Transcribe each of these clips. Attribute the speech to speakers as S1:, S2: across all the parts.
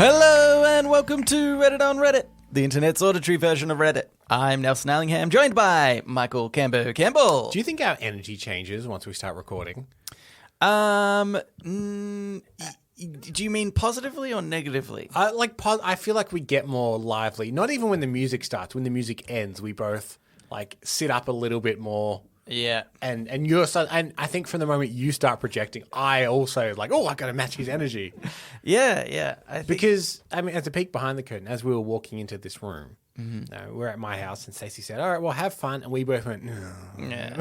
S1: Hello and welcome to Reddit on Reddit, the internet's auditory version of Reddit. I'm Nelson Allingham, joined by Michael Campbell.
S2: Do you think our energy changes once we start recording?
S1: Do you mean positively or negatively?
S2: I feel like we get more lively. Not even when the music starts. When the music ends, we both sit up a little bit more.
S1: Yeah.
S2: And I think from the moment you start projecting, I also I got to match his energy.
S1: Yeah.
S2: Because at the peek behind the curtain, as we were walking into this room, we're at my house, and Stacey said, "All right, well, have fun," and we both went, "No."
S1: Yeah.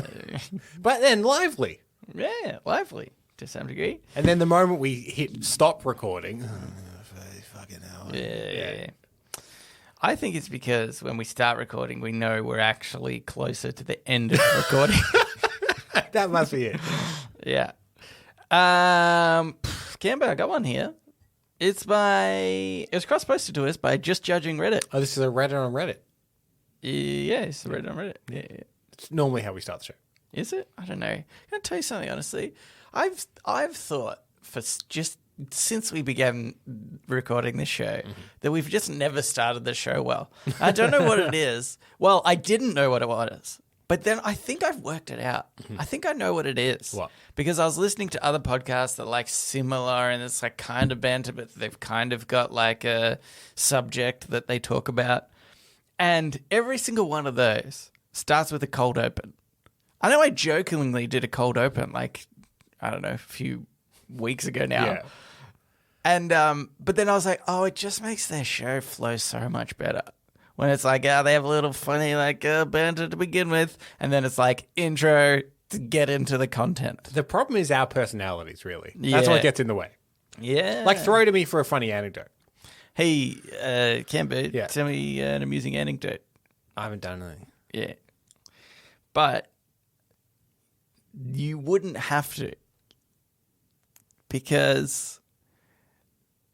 S2: But then lively.
S1: Yeah, lively to some degree.
S2: And then the moment we hit stop recording, fucking hell.
S1: Yeah. I think it's because when we start recording, we know we're actually closer to the end of the recording.
S2: That must be it.
S1: Yeah. Cambo, I got one here. It was cross-posted to us by Just Judging Reddit.
S2: Oh, this is a Reddit on Reddit.
S1: Yeah, it's a Reddit on Reddit. Yeah.
S2: It's normally how we start the show.
S1: Is it? I don't know. Can I tell you something, honestly? I've thought for just since we began recording this show that we've just never started the show well. I don't know what it is. Well, I didn't know what it was. But then I think I've worked it out. I think I know what it is.
S2: What?
S1: Because I was listening to other podcasts that are similar and it's kind of banter, but they've kind of got a subject that they talk about. And every single one of those starts with a cold open. I know I jokingly did a cold open I don't know, a few weeks ago now.
S2: Yeah.
S1: And but then I was like, oh, it just makes their show flow so much better. When it's they have a little funny banter to begin with, and then it's intro to get into the content.
S2: The problem is our personalities, really. That's what gets in the way.
S1: Yeah.
S2: Throw to me for a funny anecdote.
S1: Hey, Camber, tell me an amusing anecdote.
S2: I haven't done anything.
S1: Yeah. But you wouldn't have to. Because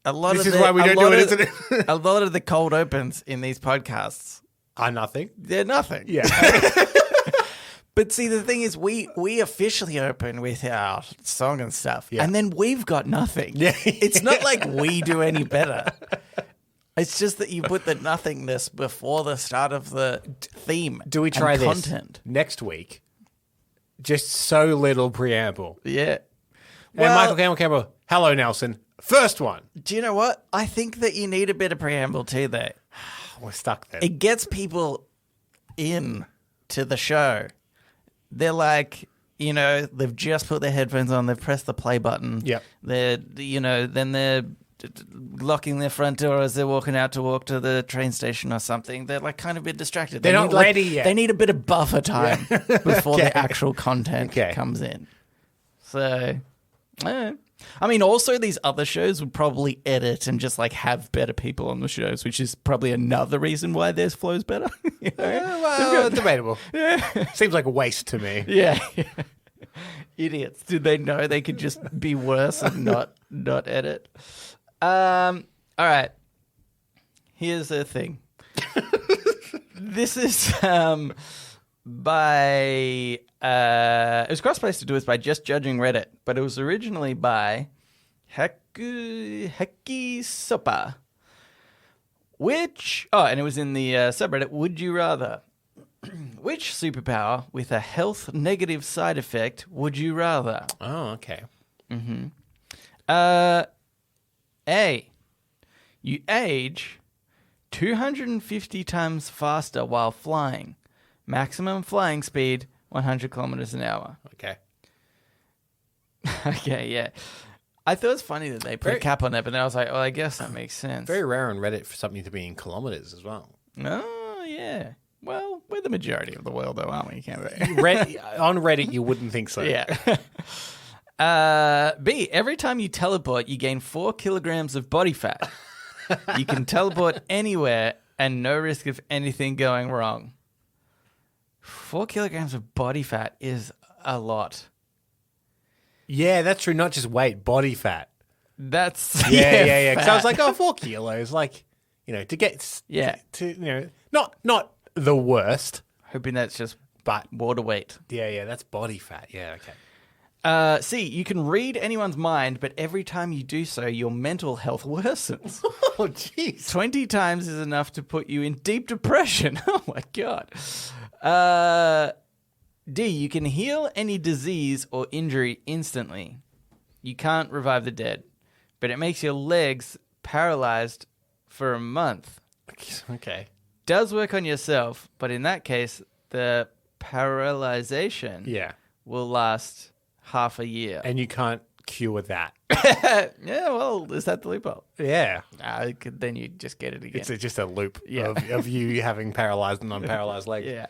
S1: a lot
S2: This is why we don't do it, isn't it?
S1: A lot of the cold opens in these podcasts
S2: Are nothing?
S1: they're nothing.
S2: Yeah.
S1: But see, the thing is, we officially open with our song and stuff, and then we've got nothing.
S2: Yeah.
S1: It's not like we do any better. It's just that you put the nothingness before the start of the theme.
S2: Do we try
S1: and
S2: this
S1: content
S2: next week? Just so little preamble.
S1: Yeah.
S2: And Michael Campbell, hello, Nelson. First one.
S1: Do you know what? I think that you need a bit of preamble too, though.
S2: We're stuck then.
S1: It gets people in to the show. They're they've just put their headphones on, they've pressed the play button.
S2: Yep.
S1: Then they're locking their front door as they're walking out to walk to the train station or something. They're kind of a bit distracted.
S2: They're not ready yet.
S1: They need a bit of buffer time before the actual content comes in. So, also these other shows would probably edit and just have better people on the shows, which is probably another reason why theirs flows better.
S2: Debatable. Yeah. Seems like a waste to me.
S1: Yeah. Idiots. Did they know they could just be worse and not edit? All right. Here's the thing. This is by it was cross-posted to us by Just Judging Reddit, but it was originally by Heki Sopa, and it was in the subreddit Would You Rather. Which superpower with a health negative side effect would you rather?
S2: Oh, okay.
S1: A, you age 250 times faster while flying. Maximum flying speed, 100 kilometers an hour.
S2: Okay.
S1: Okay, yeah. I thought it was funny that they put a cap on that, but then I was like, oh, I guess that makes sense.
S2: Very rare on Reddit for something to be in kilometers as well.
S1: Oh, yeah. Well, we're the majority of the world, though, aren't we? Can't we?
S2: On Reddit, you wouldn't think so.
S1: Yeah. B, every time you teleport, you gain 4 kilograms of body fat. You can teleport anywhere and no risk of anything going wrong. 4 kilograms of body fat is a lot.
S2: Yeah, that's true. Not just weight, body fat.
S1: That's
S2: yeah. Because I was like, 4 kilos, to get not the worst.
S1: Hoping that's just
S2: but
S1: water weight.
S2: Yeah, that's body fat. Yeah, okay.
S1: C, you can read anyone's mind, but every time you do so, your mental health worsens.
S2: Oh, jeez.
S1: 20 times is enough to put you in deep depression. Oh, my God. D, you can heal any disease or injury instantly. You can't revive the dead, but it makes your legs paralyzed for a month.
S2: Okay.
S1: Does work on yourself, but in that case, the paralyzation will last half a year.
S2: And you can't cure that.
S1: Yeah, well, is that the loophole?
S2: Yeah.
S1: Then you just get it again.
S2: It's just a loop of you having paralyzed and unparalyzed legs.
S1: Yeah.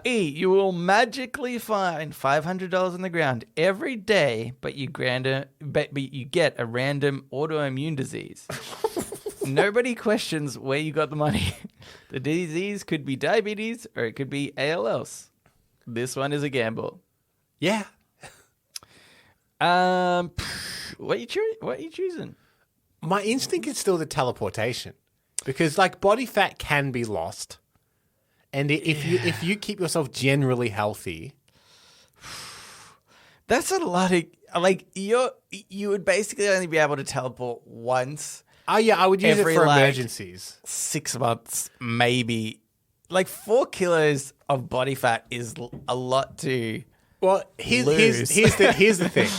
S1: E, you will magically find $500 on the ground every day, but you get a random autoimmune disease. Nobody questions where you got the money. The disease could be diabetes or it could be ALS. This one is a gamble.
S2: Yeah.
S1: What are you choosing?
S2: My instinct is still the teleportation, because like body fat can be lost, and if you keep yourself generally healthy,
S1: that's a lot of like you would basically only be able to teleport once.
S2: Oh yeah, I would use it for
S1: like,
S2: emergencies.
S1: 6 months, maybe. Like 4 kilos of body fat is a lot to.
S2: Well, here's the thing.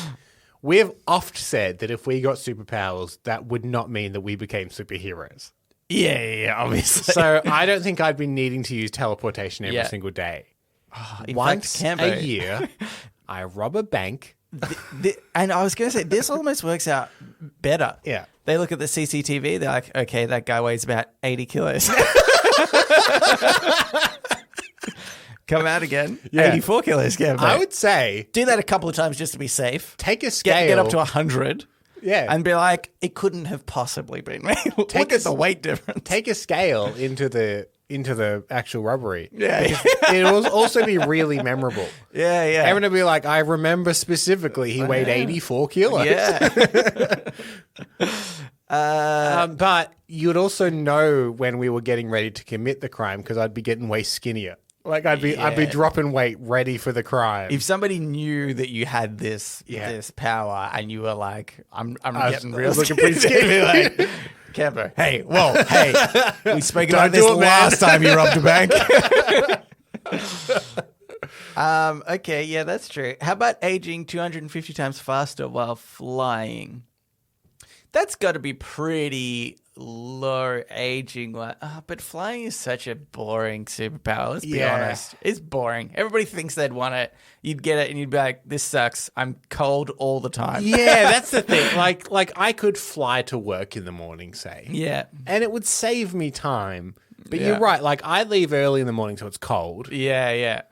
S2: We've oft said that if we got superpowers, that would not mean that we became superheroes.
S1: Yeah, obviously.
S2: So I don't think I'd be needing to use teleportation every single day. Once a year, I rob a bank.
S1: And I was going to say, this almost works out better.
S2: Yeah.
S1: They look at the CCTV, they're like, okay, that guy weighs about 80 kilos. Come out again. Yeah. 84 kilos. Yeah,
S2: I would say...
S1: do that a couple of times just to be safe.
S2: Take a scale.
S1: Get up to 100.
S2: Yeah.
S1: And be like, it couldn't have possibly been me. Look at the weight difference.
S2: Take a scale into the actual robbery.
S1: Yeah.
S2: It will also be really memorable.
S1: Yeah.
S2: Everyone will be like, I remember specifically he weighed 84 kilos.
S1: Yeah.
S2: But you'd also know when we were getting ready to commit the crime, because I'd be getting way skinnier. Like I'd be dropping weight ready for the crime.
S1: If somebody knew that you had this power and you were like, I'm getting real
S2: looking pretty skinny.
S1: Like, Cambo, hey, we spoke about this last time you robbed a bank. Okay, yeah, that's true. How about aging 250 times faster while flying? That's got to be pretty low aging. But flying is such a boring superpower. Let's be honest. It's boring. Everybody thinks they'd want it. You'd get it and you'd be like, this sucks. I'm cold all the time.
S2: Yeah, that's the thing. Like I could fly to work in the morning, say.
S1: Yeah.
S2: And it would save me time. But you're right. Like I leave early in the morning so it's cold.
S1: Yeah.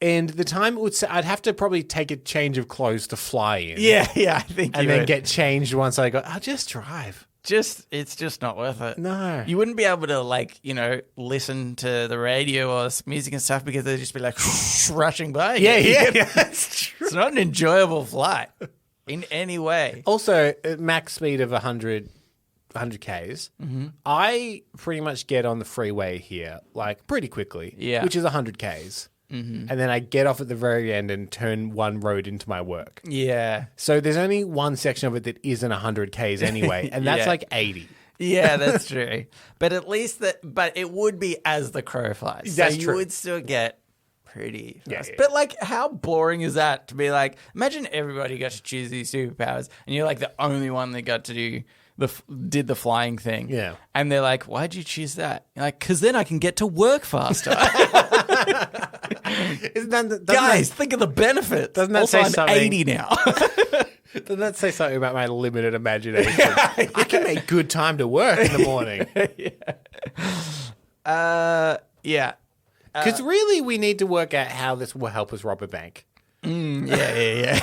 S2: And the time it would say, I'd have to probably take a change of clothes to fly in.
S1: Yeah, I think
S2: and then get changed once I go, I'll just drive.
S1: It's just not worth it.
S2: No.
S1: You wouldn't be able to listen to the radio or music and stuff because they'd just be like rushing by.
S2: Yeah, that's true.
S1: It's not an enjoyable flight in any way.
S2: Also, at max speed of 100 Ks, I pretty much get on the freeway here like pretty quickly, which is 100 Ks. Mm-hmm. And then I get off at the very end and turn one road into my work.
S1: Yeah.
S2: So there's only one section of it that isn't 100 Ks anyway, and that's like 80.
S1: Yeah, that's true. But at least but it would be as the crow flies.
S2: That's
S1: so
S2: true.
S1: You would still get pretty fast.
S2: Yeah.
S1: But like, how boring is that to be like, imagine everybody got to choose these superpowers and you're like the only one that got to did the flying thing.
S2: Yeah.
S1: And they're like, why'd you choose that? You're like, because then I can get to work faster. Guys, think of the benefit.
S2: Doesn't that
S1: also,
S2: say
S1: I'm
S2: something?
S1: 80 now.
S2: Doesn't that say something about my limited imagination? I can make good time to work in the morning.
S1: Yeah.
S2: Because really, we need to work out how this will help us rob a bank.
S1: Yeah.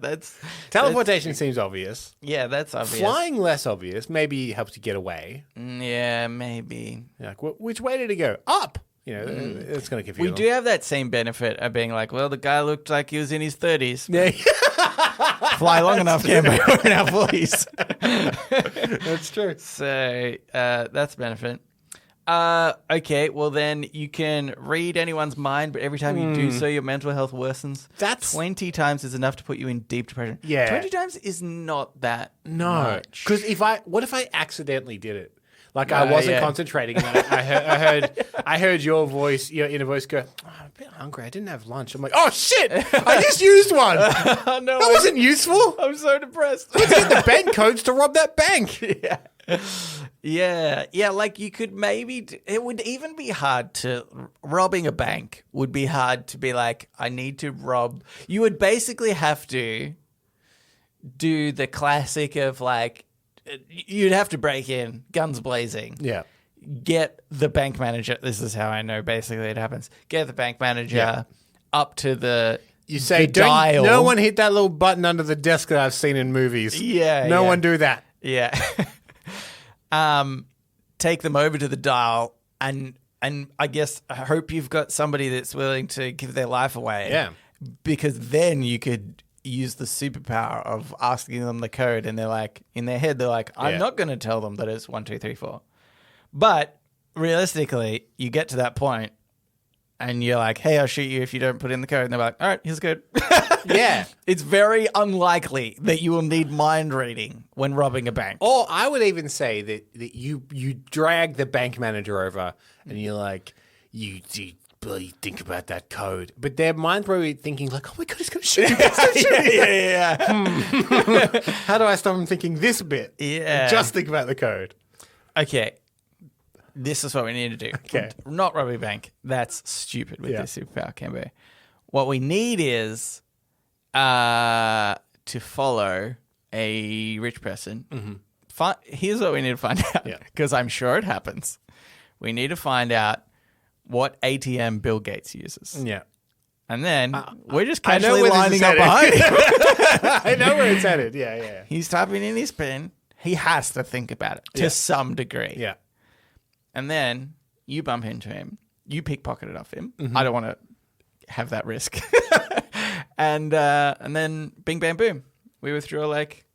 S1: That's
S2: teleportation seems obvious.
S1: Yeah, that's obvious.
S2: Flying less obvious. Maybe helps you get away.
S1: Yeah, maybe.
S2: Like, which way did he go? Up. It's going to confuse
S1: We do have that same benefit of being like, well, the guy looked like he was in his 30s.
S2: Yeah.
S1: Fly long enough, Cambo. We're in our 40s.
S2: That's true.
S1: So that's a benefit. Okay, well then you can read anyone's mind, but every time you do so, your mental health worsens.
S2: That's
S1: 20 times is enough to put you in deep depression.
S2: Yeah.
S1: 20 times is not that much.
S2: Because what if I accidentally did it? Like I wasn't concentrating, and I heard your voice, your inner voice go, oh, I'm a bit hungry. I didn't have lunch. I'm like, oh shit! I just used one.
S1: Oh, no,
S2: that wasn't useful.
S1: I'm so depressed.
S2: Let's get the bank codes to rob that bank.
S1: Yeah. Like you could maybe. It would even be hard to robbing a bank. Would be hard to be like, I need to rob. You would basically have to do the classic of like. You'd have to break in, guns blazing.
S2: Yeah.
S1: Get the bank manager. This is how I know basically it happens. Get the bank manager up to the
S2: You say,
S1: dial.
S2: No one hit that little button under the desk that I've seen in movies.
S1: Yeah.
S2: No one do that.
S1: Yeah. Take them over to the dial and I guess I hope you've got somebody that's willing to give their life away.
S2: Yeah.
S1: Because then you could use the superpower of asking them the code and they're like, in their head, they're like, I'm not going to tell them that it's 1, 2, 3, 4. But realistically, you get to that point and you're like, hey, I'll shoot you if you don't put in the code. And they're like, all right, here's the code.
S2: Yeah.
S1: It's very unlikely that you will need mind reading when robbing a bank.
S2: Or I would even say that you drag the bank manager over and you're like, you bloody think about that code. But their mind's probably thinking like, oh my God, he's going to shoot you.
S1: Yeah.
S2: How do I stop him thinking this bit?
S1: Yeah.
S2: Just think about the code.
S1: Okay. This is what we need to do.
S2: Okay.
S1: Not robbing a bank. That's stupid with this superpower, Cambo. What we need is to follow a rich person. Mm-hmm. Here's what we need to find out, because I'm sure it happens. We need to find out what ATM Bill Gates uses.
S2: Yeah.
S1: And then we're just casually lining up behind him.
S2: I know where it's headed. Yeah.
S1: He's typing in his pen. He has to think about it to some degree.
S2: Yeah.
S1: And then you bump into him. You pickpocket it off him.
S2: Mm-hmm.
S1: I don't want to have that risk. and then bing, bam, boom. We withdraw like...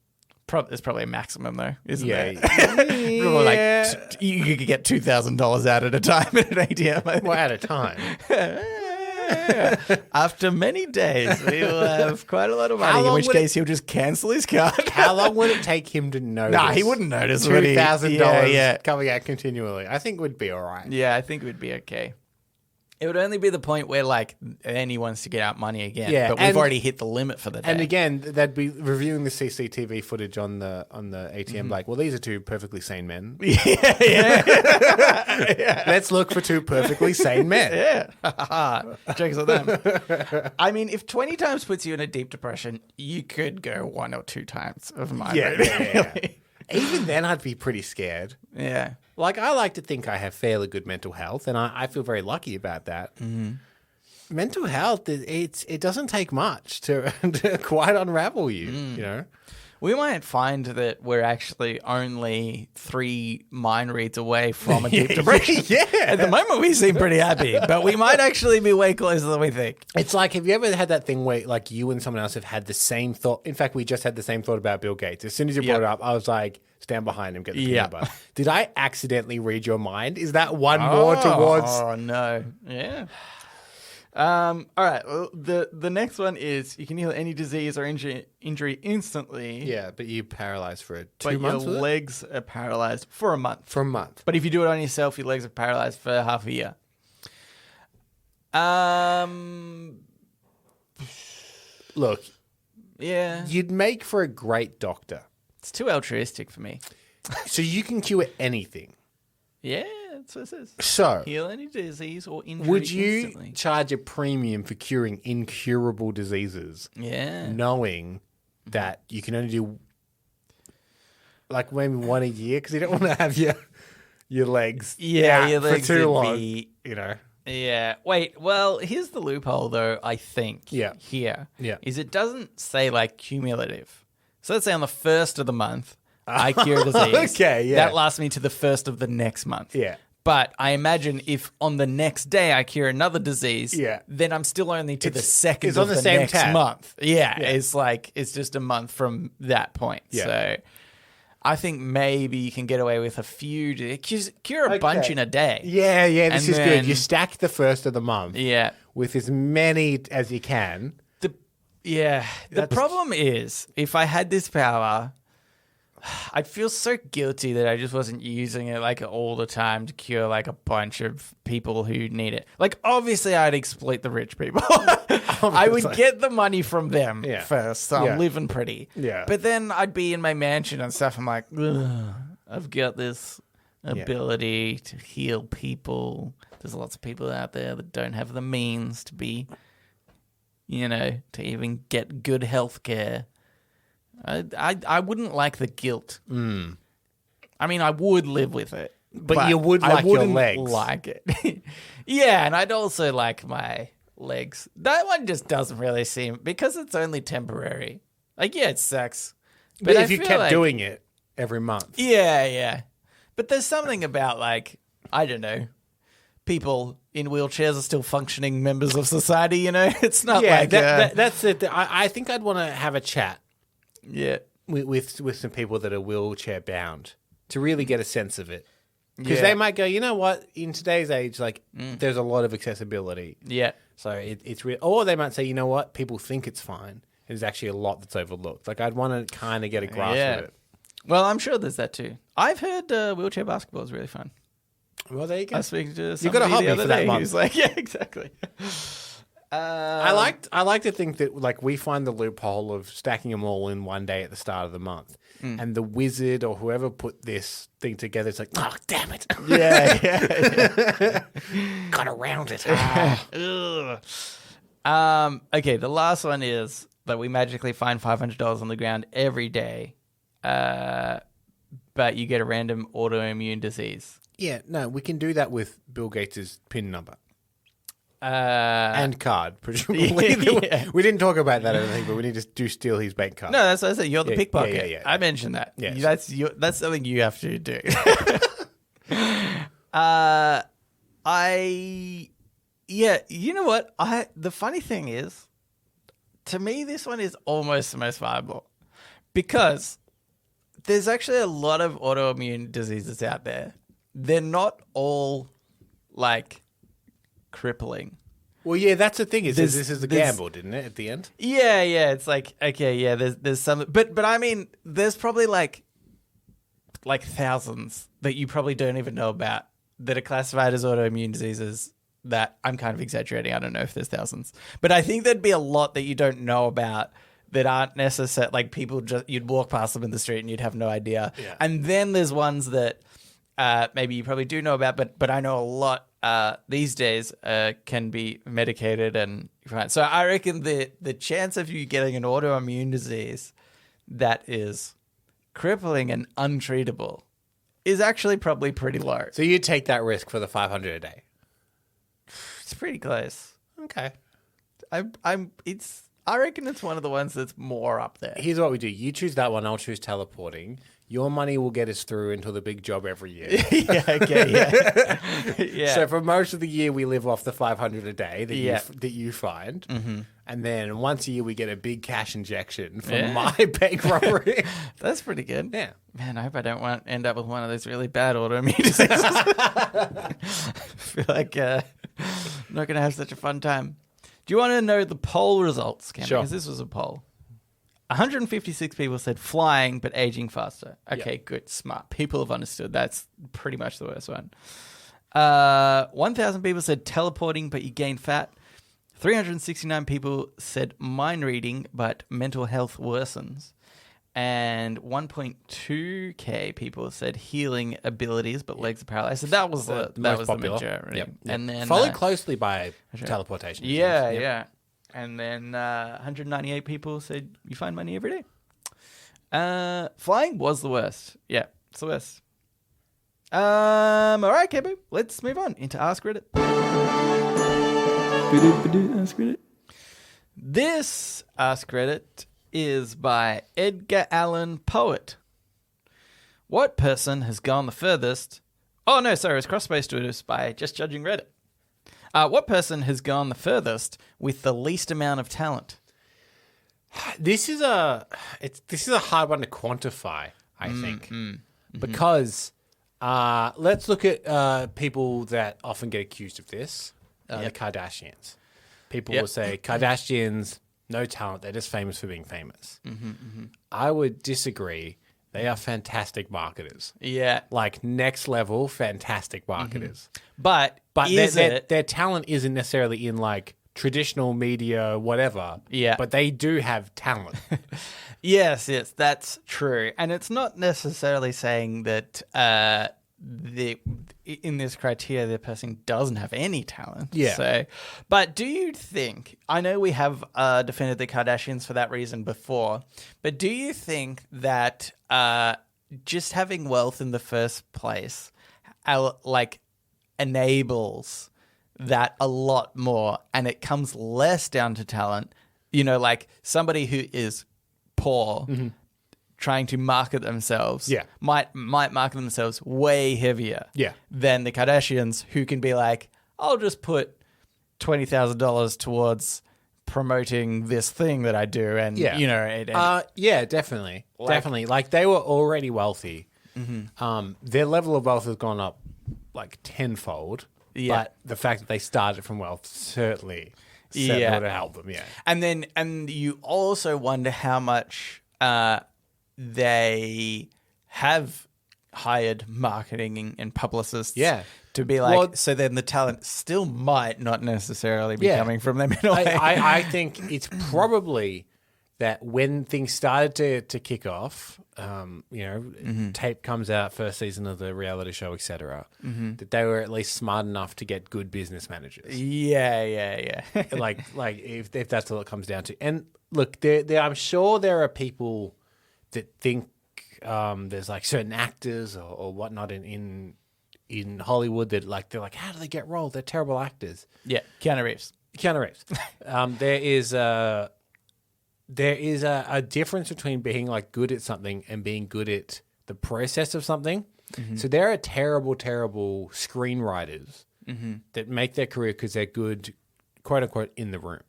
S1: There's probably a maximum though, isn't there? Like you could get $2,000 out at a time at an ATM.
S2: Well, at a time.
S1: After many days, we will have quite a lot of money. In which case, he'll just cancel his card.
S2: How long would it take him to notice?
S1: Nah, he wouldn't notice.
S2: $2,000 coming out continually. I think we'd be all right.
S1: Yeah, I think we'd be okay. It would only be the point where, like, then he wants to get out money again. Yeah, but we've already hit the limit for the day.
S2: And again, they'd be reviewing the CCTV footage on the ATM, like, well, these are two perfectly sane men. Yeah. Let's look for two perfectly sane men.
S1: Yeah. Jokes on them. I mean, if 20 times puts you in a deep depression, you could go 1 or 2 times of mine.
S2: Yeah. Even then, I'd be pretty scared.
S1: Yeah.
S2: Like, I like to think I have fairly good mental health, and I feel very lucky about that. Mm-hmm. Mental health, it doesn't take much to quite unravel you, you know?
S1: We might find that we're actually only 3 mind reads away from a deep depression. At the moment, we seem pretty happy, but we might actually be way closer than we think.
S2: It's like, have you ever had that thing where, like, you and someone else have had the same thought? In fact, we just had the same thought about Bill Gates. As soon as you brought it up, I was like, stand behind him, get the peanut butter. Did I accidentally read your mind? Is that one more towards...
S1: Oh, no. Yeah. All right. Well, the next one is you can heal any disease or injury instantly.
S2: Yeah, but you're paralyzed for 2
S1: but
S2: months.
S1: Your legs are paralyzed for a month.
S2: For a month.
S1: But if you do it on yourself, your legs are paralyzed for half a year.
S2: Look.
S1: Yeah.
S2: You'd make for a great doctor.
S1: It's too altruistic for me.
S2: So you can cure anything.
S1: Yeah, that's what it says.
S2: So,
S1: heal any disease or injury
S2: would you
S1: instantly.
S2: charge a premium for curing incurable diseases?
S1: Yeah.
S2: Knowing that you can only do like maybe 1 a year because you don't want to have your legs
S1: your legs
S2: for too long,
S1: be,
S2: you know.
S1: Yeah. Wait, well, here's the loophole though, I think.
S2: Yeah.
S1: Here.
S2: Yeah.
S1: Is it doesn't say like cumulative. So let's say on the 1st of the month, I cure a disease.
S2: Okay, yeah.
S1: That lasts me to the 1st of the next month.
S2: Yeah.
S1: But I imagine if on the next day I cure another disease, then I'm still only to the 2nd of the next month. Yeah, it's like, it's just a month from that point. Yeah. So I think maybe you can get away with a few. Cure a bunch in a day.
S2: Yeah, this
S1: And
S2: is
S1: then-
S2: good. You stack the first of the month
S1: Yeah.
S2: with as many as you can.
S1: The problem is, if I had this power, I'd feel so guilty that I just wasn't using it like all the time to cure like a bunch of people who need it. Like, obviously, I'd exploit the rich people. I would get the money from them first, so I'm living pretty.
S2: Yeah.
S1: But then I'd be in my mansion and stuff. I'm like, ugh, I've got this ability to heal people. There's lots of people out there that don't have the means to be, to even get good health care. I wouldn't like the guilt. I mean, I would live with it.
S2: But you would like your legs.
S1: Like it. Yeah, and I'd also like my legs. That one just doesn't really seem, because it's only temporary. Like, yeah, it sucks.
S2: But if you kept doing it every month.
S1: Yeah. But there's something about, like, I don't know, people in wheelchairs are still functioning members of society, It's not like...
S2: that's it. I think I'd want to have a chat.
S1: Yeah.
S2: With some people that are wheelchair bound to really get a sense of it. Because they might go, you know what, in today's age, like, there's a lot of accessibility.
S1: Yeah.
S2: So it's real. Or they might say, you know what, people think it's fine. There's actually a lot that's overlooked. Like, I'd want to kind of get a grasp of it.
S1: Well, I'm sure there's that too. I've heard wheelchair basketball is really fun.
S2: Well, there you go.
S1: I was speaking to somebody
S2: You've got a hobby
S1: the other
S2: for that
S1: day
S2: month.
S1: who's like, yeah, exactly.
S2: I like to think that, like, we find the loophole of stacking them all in one day at the start of the month, and the wizard or whoever put this thing together is like, oh, damn it, got around it.
S1: Okay, the last one is that we magically find $500 on the ground every day, but you get a random autoimmune disease.
S2: Yeah, no, we can do that with Bill Gates' PIN number.
S1: And
S2: card, presumably. We didn't talk about that, I don't think, but we need to steal his bank card.
S1: No, that's what I said. You're the pickpocket.
S2: Yeah.
S1: I mentioned that.
S2: Yes.
S1: That's something you have to do. You know what? The funny thing is, to me, this one is almost the most viable because there's actually a lot of autoimmune diseases out there. They're not all like crippling.
S2: Well, yeah, that's the thing. This is the gamble, didn't it? At the end.
S1: Yeah. It's like, okay, yeah. There's some, but I mean, there's probably like thousands that you probably don't even know about that are classified as autoimmune diseases. That I'm kind of exaggerating. I don't know if there's thousands, but I think there'd be a lot that you don't know about that aren't necessary. Like, people you'd walk past them in the street and you'd have no idea.
S2: Yeah.
S1: And then there's ones that maybe you probably do know about, but I know a lot these days can be medicated and fine. So I reckon the chance of you getting an autoimmune disease that is crippling and untreatable is actually probably pretty low.
S2: So you take that risk for the 500 a day.
S1: It's pretty close.
S2: Okay.
S1: I reckon it's one of the ones that's more up there.
S2: Here's what we do. You choose that one. I'll choose teleporting. Your money will get us through until the big job every year.
S1: Yeah.
S2: So for most of the year, we live off the 500 a day that you find. Mm-hmm. And then once a year, we get a big cash injection from my bank robbery.
S1: That's pretty good.
S2: Yeah.
S1: Man, I hope I don't end up with one of those really bad autoimmune diseases. I feel like I'm not going to have such a fun time. Do you want to know the poll results, Cam?
S2: Sure.
S1: Because this was a poll. 156 people said flying, but aging faster. Okay, good, smart. People have understood. That's pretty much the worst one. 1,000 people said teleporting, but you gain fat. 369 people said mind reading, but mental health worsens. And 1.2k people said healing abilities, but legs are paralyzed. So that was the majority.
S2: Yep.
S1: And then
S2: followed closely by teleportation.
S1: Yeah. And then 198 people said you find money every day. Flying was the worst. Yeah, it's the worst. All right, Kebu, let's move on into Ask Reddit. Ask Reddit. This Ask Reddit is by Edgar Allan Poet. What person has gone the furthest? Oh, no, sorry, it's cross-spaced to us by Just Judging Reddit. What person has gone the furthest with the least amount of talent?
S2: This is a hard one to quantify. I think. Because let's look at people that often get accused of this, the Kardashians. People will say, Kardashians, no talent, they're just famous for being famous. I would disagree. They are fantastic marketers.
S1: Yeah.
S2: Like next level, fantastic marketers.
S1: But
S2: their talent isn't necessarily in like traditional media, whatever.
S1: Yeah.
S2: But they do have talent.
S1: Yes, that's true. And it's not necessarily saying that in this criteria, the person doesn't have any talent.
S2: Yeah.
S1: So, but do you think, I know we have defended the Kardashians for that reason before, but do you think that just having wealth in the first place, like, enables that a lot more, and it comes less down to talent? You know, like somebody who is poor trying to market themselves might market themselves way heavier than the Kardashians, who can be like, I'll just put $20,000 towards promoting this thing that I do, and you know,
S2: definitely, definitely. Like they were already wealthy. Their level of wealth has gone up like tenfold. But the fact that they started from wealth certainly would have helped them. Yeah,
S1: and you also wonder how much they have hired marketing and publicists. To be like, so then the talent still might not necessarily be coming from them in a way.
S2: I think it's probably that when things started to kick off, tape comes out, first season of the reality show, etc., that they were at least smart enough to get good business managers.
S1: Yeah.
S2: like if that's all it comes down to. And look, I'm sure there are people that think there's like certain actors or whatnot in Hollywood that like they're like, how do they get roles? They're terrible actors.
S1: Yeah, Keanu Reeves.
S2: There is a difference between being like good at something and being good at the process of something. So there are terrible screenwriters that make their career because they're good, quote unquote, in the room.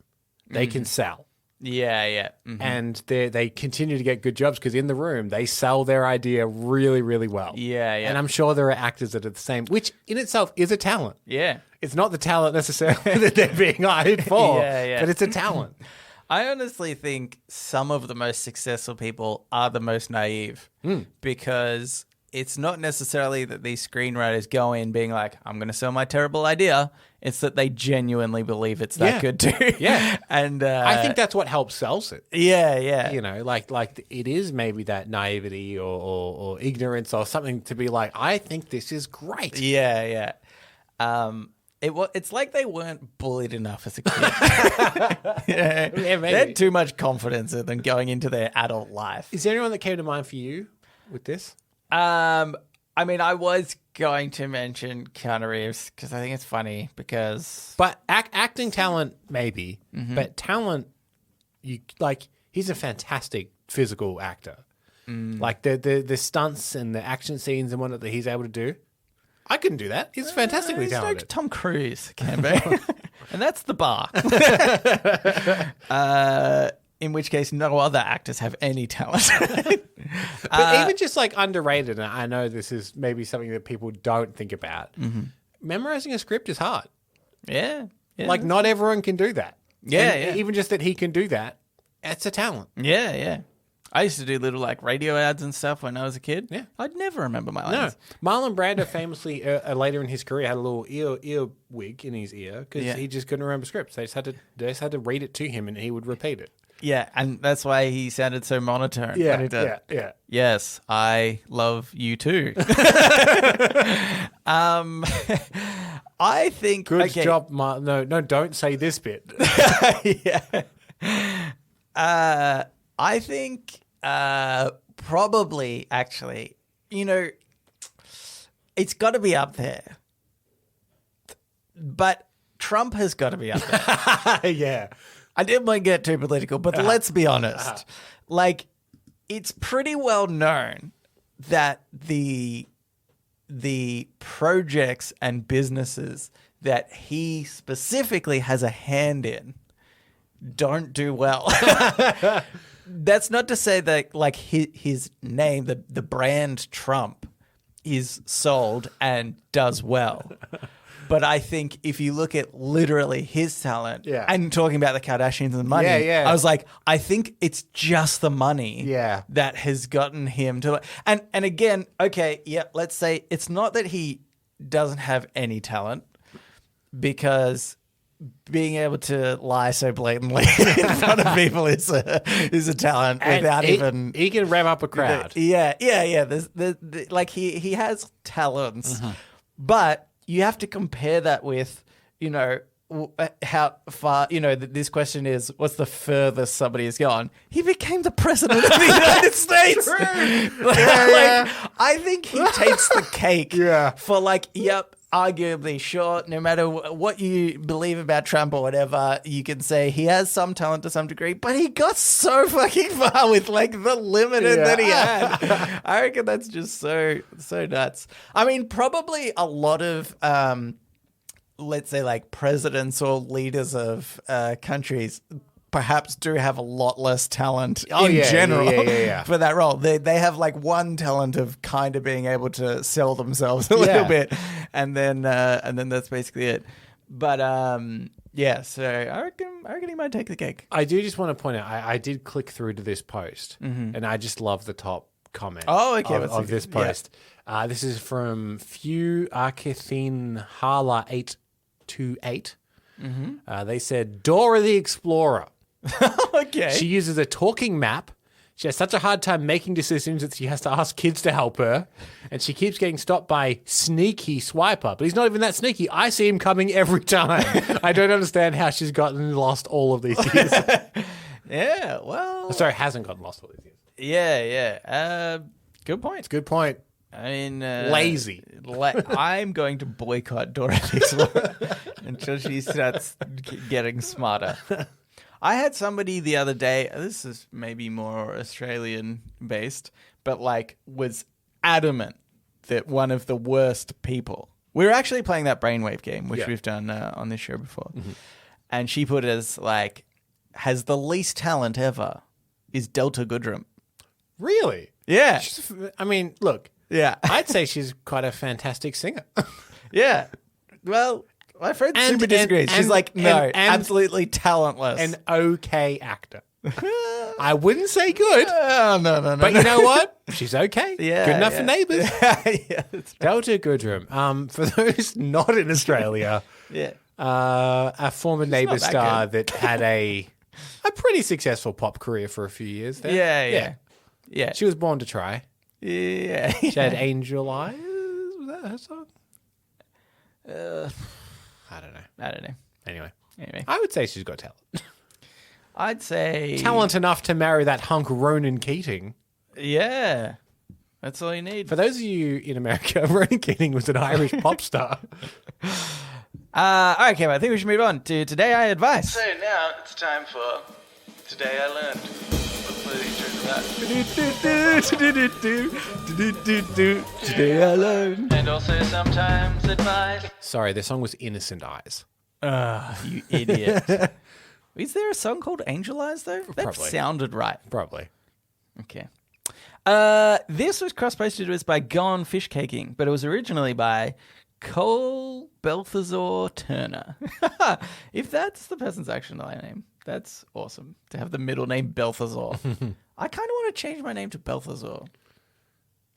S2: They can sell.
S1: Yeah.
S2: And they continue to get good jobs because in the room they sell their idea really, really well.
S1: Yeah.
S2: And I'm sure there are actors that are the same, which in itself is a talent.
S1: Yeah.
S2: It's not the talent necessarily that they're being hired for, but it's a talent.
S1: I honestly think some of the most successful people are the most naive because it's not necessarily that these screenwriters go in being like, I'm going to sell my terrible idea. It's that they genuinely believe it's that good too.
S2: Yeah.
S1: And
S2: I think that's what helps sells it.
S1: Yeah.
S2: You know, like it is maybe that naivety or ignorance or something to be like, I think this is great.
S1: Yeah. It's like they weren't bullied enough as a kid.
S2: Maybe.
S1: They had too much confidence in them going into their adult life.
S2: Is there anyone that came to mind for you with this?
S1: I mean, I was going to mention Keanu Reeves because I think it's funny because...
S2: But acting talent, maybe. But talent, he's a fantastic physical actor. Like the stunts and the action scenes and whatnot that he's able to do. I couldn't do that. He's fantastically talented.
S1: Like Tom Cruise can be. And that's the bar. In which case, no other actors have any talent.
S2: But even just like underrated, and I know this is maybe something that people don't think about, memorizing a script is hard.
S1: Yeah.
S2: Like not everyone can do that.
S1: Yeah.
S2: Even just that he can do that, it's a talent.
S1: Yeah. I used to do little like radio ads and stuff when I was a kid.
S2: Yeah.
S1: I'd never remember my lines.
S2: No. Marlon Brando famously, later in his career, had a little ear wig in his ear because he just couldn't remember scripts. They just had to read it to him and he would repeat it.
S1: Yeah, and that's why he sounded so monotone.
S2: Yeah.
S1: Yes, I love you too. I think...
S2: Good job, No, don't say this bit.
S1: I think probably, actually, it's got to be up there. But Trump has got to be up there.
S2: Yeah.
S1: I didn't want to get too political, but let's be honest. Like, it's pretty well known that the projects and businesses that he specifically has a hand in don't do well. that's not to say that like his name, the brand Trump, is sold and does well. But I think if you look at literally his talent and talking about the Kardashians and money, I was like, I think it's just the money that has gotten him to. And again, okay, let's say it's not that he doesn't have any talent, because being able to lie so blatantly in front of people is a talent
S2: And
S1: without even.
S2: He can rev up a crowd.
S1: Yeah. Like he has talents, but you have to compare that with, how far, this question is, what's the furthest somebody has gone? He became the president of the United States. I think he takes the cake for arguably, sure, no matter what you believe about Trump or whatever, you can say he has some talent to some degree, but he got so fucking far with the limited that he had. I reckon that's just so nuts. I mean, probably a lot of, let's say presidents or leaders of countries perhaps do have a lot less talent in general for that role. They have one talent of kind of being able to sell themselves a little bit, and then that's basically it. But so I reckon he might take the cake.
S2: I do just want to point out, I did click through to this post, and I just love the top comment of this post. This is from Few Arkithin Hala 828. They said, Dora the Explorer.
S1: Okay.
S2: She uses a talking map. She has such a hard time making decisions that she has to ask kids to help her. And she keeps getting stopped by Sneaky Swiper. But he's not even that sneaky. I see him coming every time. I don't understand how she's gotten lost all of these years. Hasn't gotten lost all these years.
S1: Good point.
S2: Good point.
S1: I mean,
S2: lazy.
S1: I'm going to boycott Dora the Explorer until she starts getting smarter. I had somebody the other day, this is maybe more Australian based, but was adamant that one of the worst people. We were actually playing that brainwave game, which we've done on this show before. And she put it as has the least talent ever is Delta Goodrem.
S2: Really?
S1: Yeah.
S2: Look.
S1: Yeah.
S2: I'd say she's quite a fantastic singer.
S1: Yeah. Well, my friend super disagrees. She's absolutely talentless.
S2: An okay actor. I wouldn't say good.
S1: No.
S2: But you know what? She's okay.
S1: Yeah.
S2: Good enough for Neighbours.
S1: That's right.
S2: Delta Goodrem. For those not in Australia, a former Neighbours star that had a pretty successful pop career for a few years there. Yeah. She was born to try.
S1: Yeah.
S2: She had Angel Eyes. Was that her song? I don't know. Anyway. I would say she's got talent.
S1: I'd say...
S2: Talent enough to marry that hunk Ronan Keating.
S1: Yeah. That's all you need.
S2: For those of you in America, Ronan Keating was an Irish pop star.
S1: All right, Cam, I think we should move on to Today I Advice. So now it's time for Today I Learned. Today I learned. And also sometimes advice.
S2: Sorry, their song was Innocent Eyes.
S1: You idiot. Is there a song called Angel Eyes, though? That
S2: Probably.
S1: Sounded right.
S2: Probably.
S1: Okay. This was cross-posted as by Gone Fish Caking, but it was originally by Cole Balthazar Turner. If that's the person's actual name, that's awesome to have the middle name Balthazar. I kind of want to change my name to Balthazar.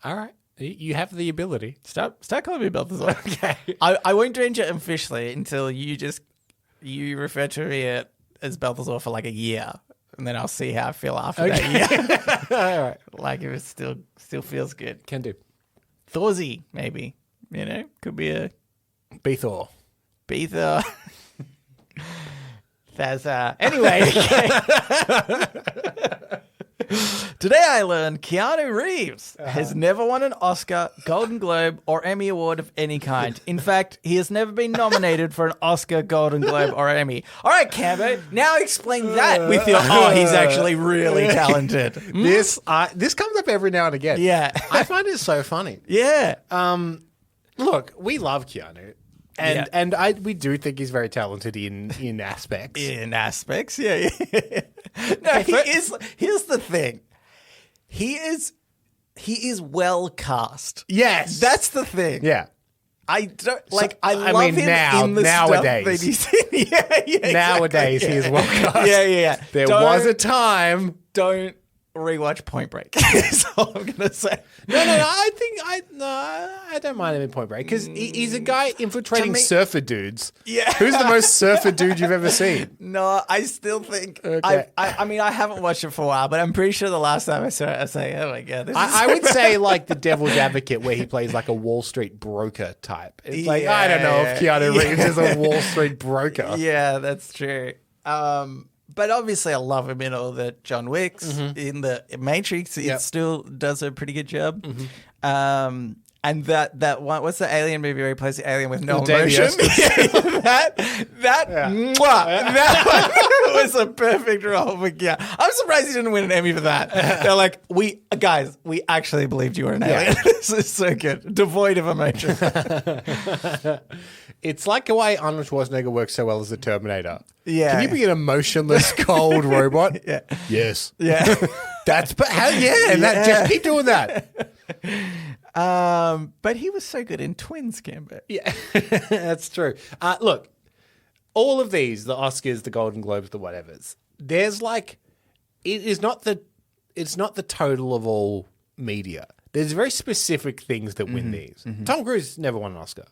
S2: All right. You have the ability.
S1: Start calling me Balthazar. Okay. I won't change it officially until you refer to me as Balthazar for a year. And then I'll see how I feel after that year.
S2: All right.
S1: If it still feels good.
S2: Can do.
S1: Thorsey, maybe. Could be a...
S2: Beethor.
S1: That's anyway. Today I learned Keanu Reeves has never won an Oscar, Golden Globe, or Emmy Award of any kind. In fact, he has never been nominated for an Oscar, Golden Globe, or Emmy. All right, Cambo, now explain that with your, he's actually really talented.
S2: This comes up every now and again.
S1: Yeah.
S2: I find it so funny.
S1: Yeah.
S2: Look, we love Keanu. We do think he's very talented in aspects.
S1: In aspects, yeah. No, he is. Here's the thing. He is well cast.
S2: Yes.
S1: That's the thing.
S2: Yeah.
S1: I don't like. I love him
S2: now,
S1: in the
S2: nowadays.
S1: stuff that he's in. Yeah.
S2: Nowadays,
S1: exactly.
S2: he is well cast.
S1: Yeah.
S2: There was a time.
S1: Don't rewatch Point Break. That's all I'm gonna say.
S2: No. I don't mind him in Point Break because he's a guy infiltrating surfer dudes.
S1: Yeah.
S2: Who's the most surfer dude you've ever seen?
S1: No, I still think.
S2: Okay.
S1: I mean, I haven't watched it for a while, but I'm pretty sure the last time I saw it, I was like, oh my god, this is
S2: I would say like the Devil's Advocate, where he plays like a Wall Street broker type. It's like I don't know if Keanu Reeves is a Wall Street broker.
S1: Yeah, that's true. But obviously, I love him in all the John Wicks. In the Matrix, it still does a pretty good job. And that one, what's the alien movie where he plays the alien with no emotion? that was a perfect role for Keanu. I'm surprised he didn't win an Emmy for that. They're like, we actually believed you were an alien. This is so good, devoid of emotion.
S2: It's like the way Arnold Schwarzenegger works so well as the Terminator.
S1: Yeah.
S2: Can you be an emotionless, cold robot?
S1: Yeah.
S2: Yes.
S1: Yeah.
S2: Just keep doing that.
S1: But he was so good in Twins, Gambit.
S2: Yeah, that's true. Look, all of these, the Oscars, the Golden Globes, the whatevers, there's like, it's not the total of all media. There's very specific things that win these. Tom Cruise never won an Oscar.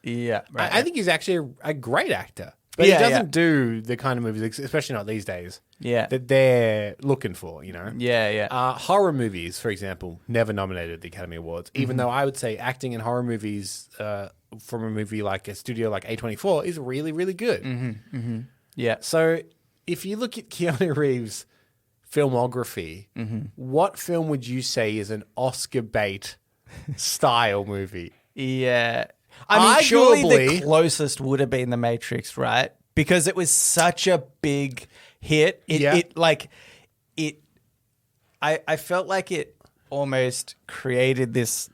S1: Yeah, right.
S2: I think he's actually a great actor. But he doesn't do the kind of movies, especially not these days, that they're looking for, you know?
S1: Yeah.
S2: Horror movies, for example, never nominated at the Academy Awards, even though I would say acting in horror movies from a movie like a studio like A24 is really, really good.
S1: Yeah.
S2: So if you look at Keanu Reeves' filmography, what film would you say is an Oscar bait style movie?
S1: Yeah. I mean, surely the closest would have been The Matrix, right? Because it was such a big hit. I felt like it almost created this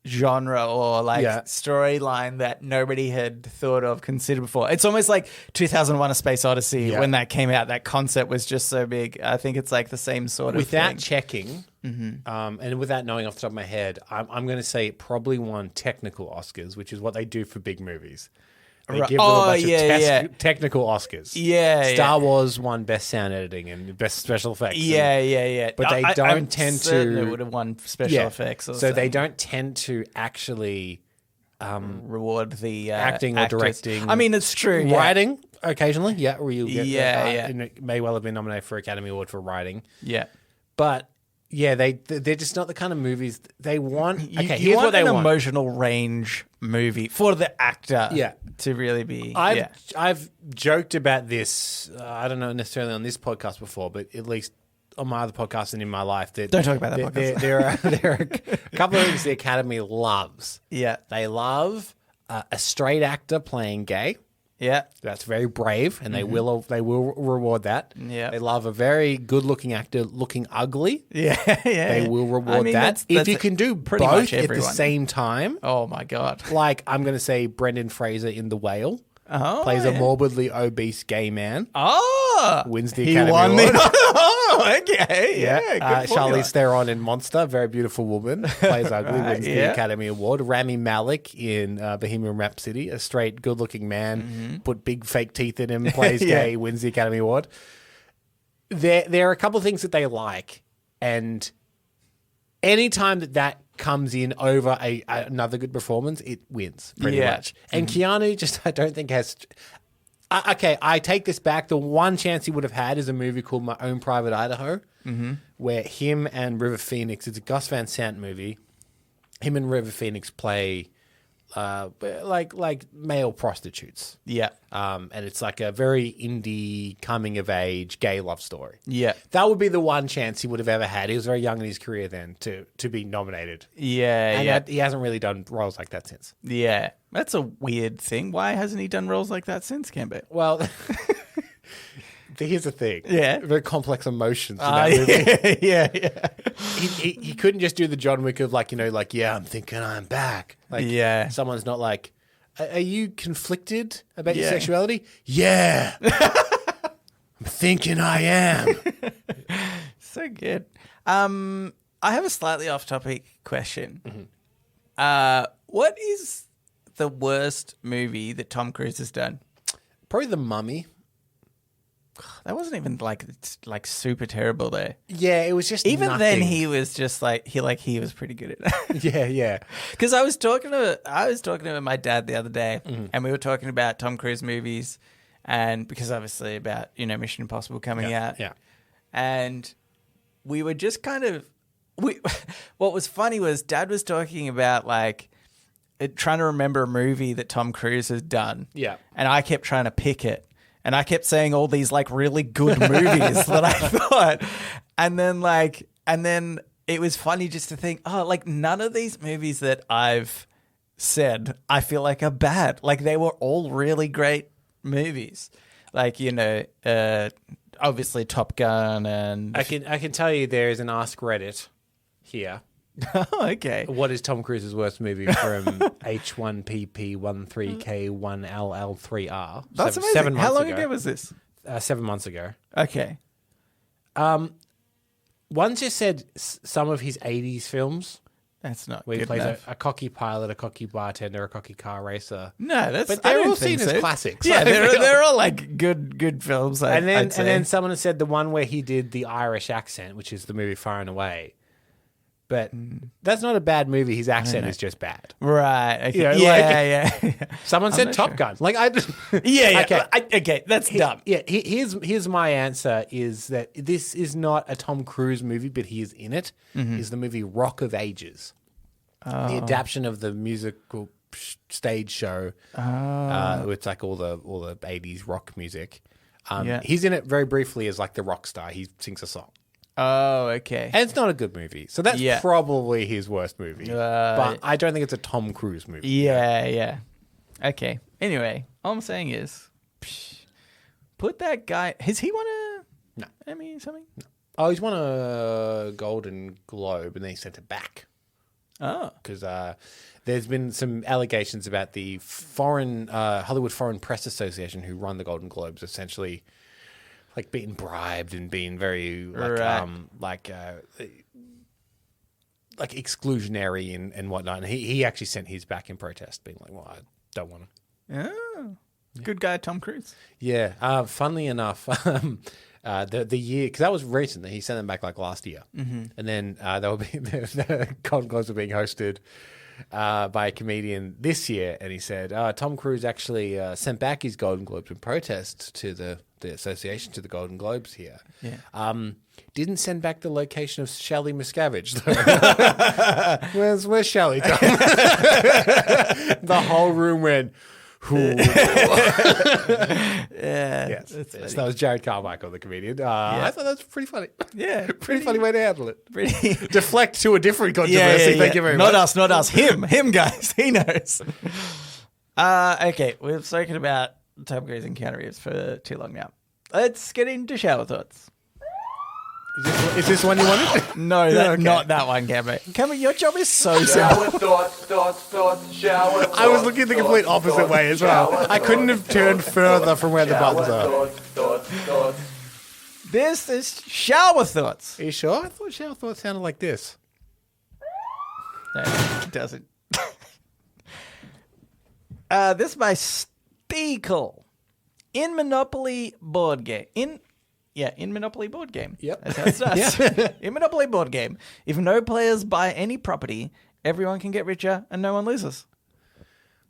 S1: genre or storyline that nobody had thought of, considered before. It's almost like 2001: A Space Odyssey when that came out. That concept was just so big. I think it's like the same sort of
S2: without
S1: thing.
S2: checking, and without knowing off the top of my head, I'm going to say it probably won technical Oscars, which is what they do for big movies. They give them a bunch of technical Oscars. Star Wars won Best Sound Editing and Best Special Effects.
S1: Yeah.
S2: But they don't tend to.
S1: It would have won special effects.
S2: So they don't tend to actually
S1: reward the
S2: acting
S1: actors.
S2: or directing.
S1: I mean, it's true.
S2: Writing occasionally, where you'll get.
S1: And
S2: it may well have been nominated for Academy Award for writing.
S1: Yeah,
S2: but. Yeah, they're just not the kind of movies they want. Okay,
S1: here's what they want. An emotional range movie for the actor to really be...
S2: I've joked about this, I don't know necessarily on this podcast before, but at least on my other podcast and in my life.
S1: Don't talk about that podcast.
S2: There are a couple of things the Academy loves.
S1: Yeah.
S2: They love a straight actor playing gay.
S1: Yeah,
S2: that's very brave, and they will reward that.
S1: Yeah,
S2: they love a very good-looking actor looking ugly.
S1: Yeah.
S2: They will reward that. If you can do both at the same time.
S1: Oh my god!
S2: Like I'm going to say, Brendan Fraser in The Whale plays a morbidly obese gay man. Wins the Academy Award.
S1: Okay.
S2: Yeah. Charlize Theron in Monster, very beautiful woman, plays ugly, wins the Academy Award. Rami Malek in Bohemian Rhapsody, a straight, good-looking man, put big fake teeth in him, plays gay, wins the Academy Award. There are a couple of things that they like, and anytime that comes in over another good performance, it wins pretty much. And Keanu just, I don't think has... Okay, I take this back. The one chance he would have had is a movie called My Own Private Idaho, where him and River Phoenix, it's a Gus Van Sant movie, him and River Phoenix play like male prostitutes.
S1: Yeah.
S2: And it's like a very indie coming of age gay love story.
S1: Yeah.
S2: That would be the one chance he would have ever had. He was very young in his career then to be nominated.
S1: Yeah.
S2: And he hasn't really done roles like that since.
S1: Yeah. That's a weird thing. Why hasn't he done roles like that since, Gambit?
S2: Well, here's the thing.
S1: Yeah.
S2: Very complex emotions in that movie.
S1: Yeah.
S2: He couldn't just do the John Wick of I'm thinking I'm back. Someone's not like, are you conflicted about your sexuality? Yeah. I'm thinking I am.
S1: good. I have a slightly off-topic question. What is the worst movie that Tom Cruise has done?
S2: Probably The Mummy.
S1: That wasn't even like super terrible there.
S2: Yeah, it was just
S1: even
S2: nothing.
S1: then he was just he was pretty good at that.
S2: Yeah.
S1: Because I was talking to my dad the other day, and we were talking about Tom Cruise movies, and because obviously about Mission Impossible coming out, and we were just kind of what was funny was Dad was talking about trying to remember a movie that Tom Cruise has done, and I kept trying to pick it. And I kept saying all these really good movies that I thought, and then it was funny just to think, none of these movies that I've said I feel like are bad. They were all really great movies. Obviously Top Gun and
S2: I can tell you there is an Ask Reddit here.
S1: Oh, okay.
S2: What is Tom Cruise's worst movie from H1PP13K1LL3R?
S1: That's amazing.
S2: 7 months
S1: How long
S2: ago.
S1: ago was this?
S2: 7 months ago.
S1: Okay.
S2: One just said some of his 80s films.
S1: That's not
S2: where he
S1: good
S2: plays
S1: enough.
S2: a cocky pilot, a cocky bartender, a cocky car racer.
S1: No, that's
S2: but
S1: I
S2: they're
S1: don't
S2: all
S1: think
S2: seen
S1: so.
S2: as classics.
S1: Yeah, they're all good films.
S2: And then someone has said the one where he did the Irish accent, which is the movie Far and Away. But that's not a bad movie. His accent is just bad.
S1: Right. Okay.
S2: Yeah.
S1: Yeah.
S2: Someone said Top
S1: sure.
S2: Gun.
S1: Yeah. Okay, that's dumb.
S2: Yeah. Here's my answer: is that this is not a Tom Cruise movie, but he is in it. Is the movie Rock of Ages, the adaptation of the musical stage show. It's all the 80s rock music. He's in it very briefly as the rock star. He sings a song.
S1: Oh, okay.
S2: And it's not a good movie. So that's probably his worst movie. But I don't think it's a Tom Cruise movie.
S1: Yeah. Okay. Anyway, all I'm saying is, put that guy... Has he won a Emmy or something? No.
S2: Oh, he's won a Golden Globe and then he sent it back.
S1: Oh.
S2: Because there's been some allegations about the Hollywood Foreign Press Association who run the Golden Globes essentially... being bribed and being very exclusionary and whatnot. And he actually sent his back in protest, being well, I don't want him.
S1: Oh, good guy, Tom Cruise.
S2: Yeah. Funnily enough, the year because that was recent. He sent them back last year, and then the Golden Globes were being hosted by a comedian this year, and he said Tom Cruise actually sent back his Golden Globes in protest to the association, to the Golden Globes here. Yeah. Didn't send back the location of Shelley Miscavige, though. Where's Shelley? The whole room went, who? Yes. That was Jared Carmichael, the comedian. I thought that was pretty funny.
S1: Yeah.
S2: Pretty funny way to handle it. Deflect to a different controversy.
S1: Yeah.
S2: Thank you very much.
S1: Not us. Him, guys. He knows. Okay, we've spoken about Tom Cruise and Keanu Reeves for too long now. Let's get into shower thoughts.
S2: Is this one you wanted?
S1: No, not that one, Cameron. Cameron, your job is so
S3: Shower
S1: simple.
S3: thoughts, shower thoughts.
S2: I was looking the complete opposite way as well. I couldn't have turned further from where the buttons are.
S3: Thoughts.
S1: This is shower thoughts.
S2: Are you sure? I thought shower thoughts sounded like this.
S1: No, it doesn't. This is by Steakle. In Monopoly board game. In Monopoly board game.
S2: Yep.
S1: That's how it starts. In Monopoly board game, if no players buy any property, everyone can get richer and no one loses.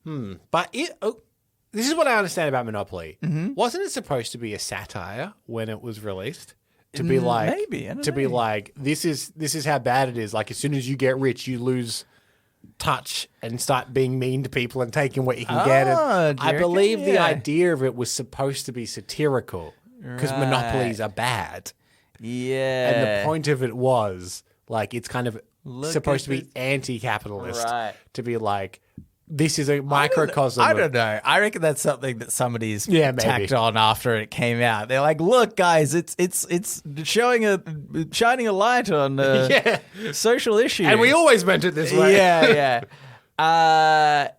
S2: But this is what I understand about Monopoly. Wasn't it supposed to be a satire when it was released? To be
S1: maybe. I don't know.
S2: This is how bad it is. As soon as you get rich, you lose touch and start being mean to people and taking what you can get. And I believe the idea of it was supposed to be satirical because monopolies are bad.
S1: Yeah.
S2: And the point of it was it's kind of supposed to be anti-capitalist.
S1: Right.
S2: To be this is a microcosm.
S1: I don't know. I reckon that's something that somebody's
S2: maybe
S1: tacked on after it came out. They're like, look, guys, it's shining a light on social issues.
S2: And we always meant it this way.
S1: Yeah. And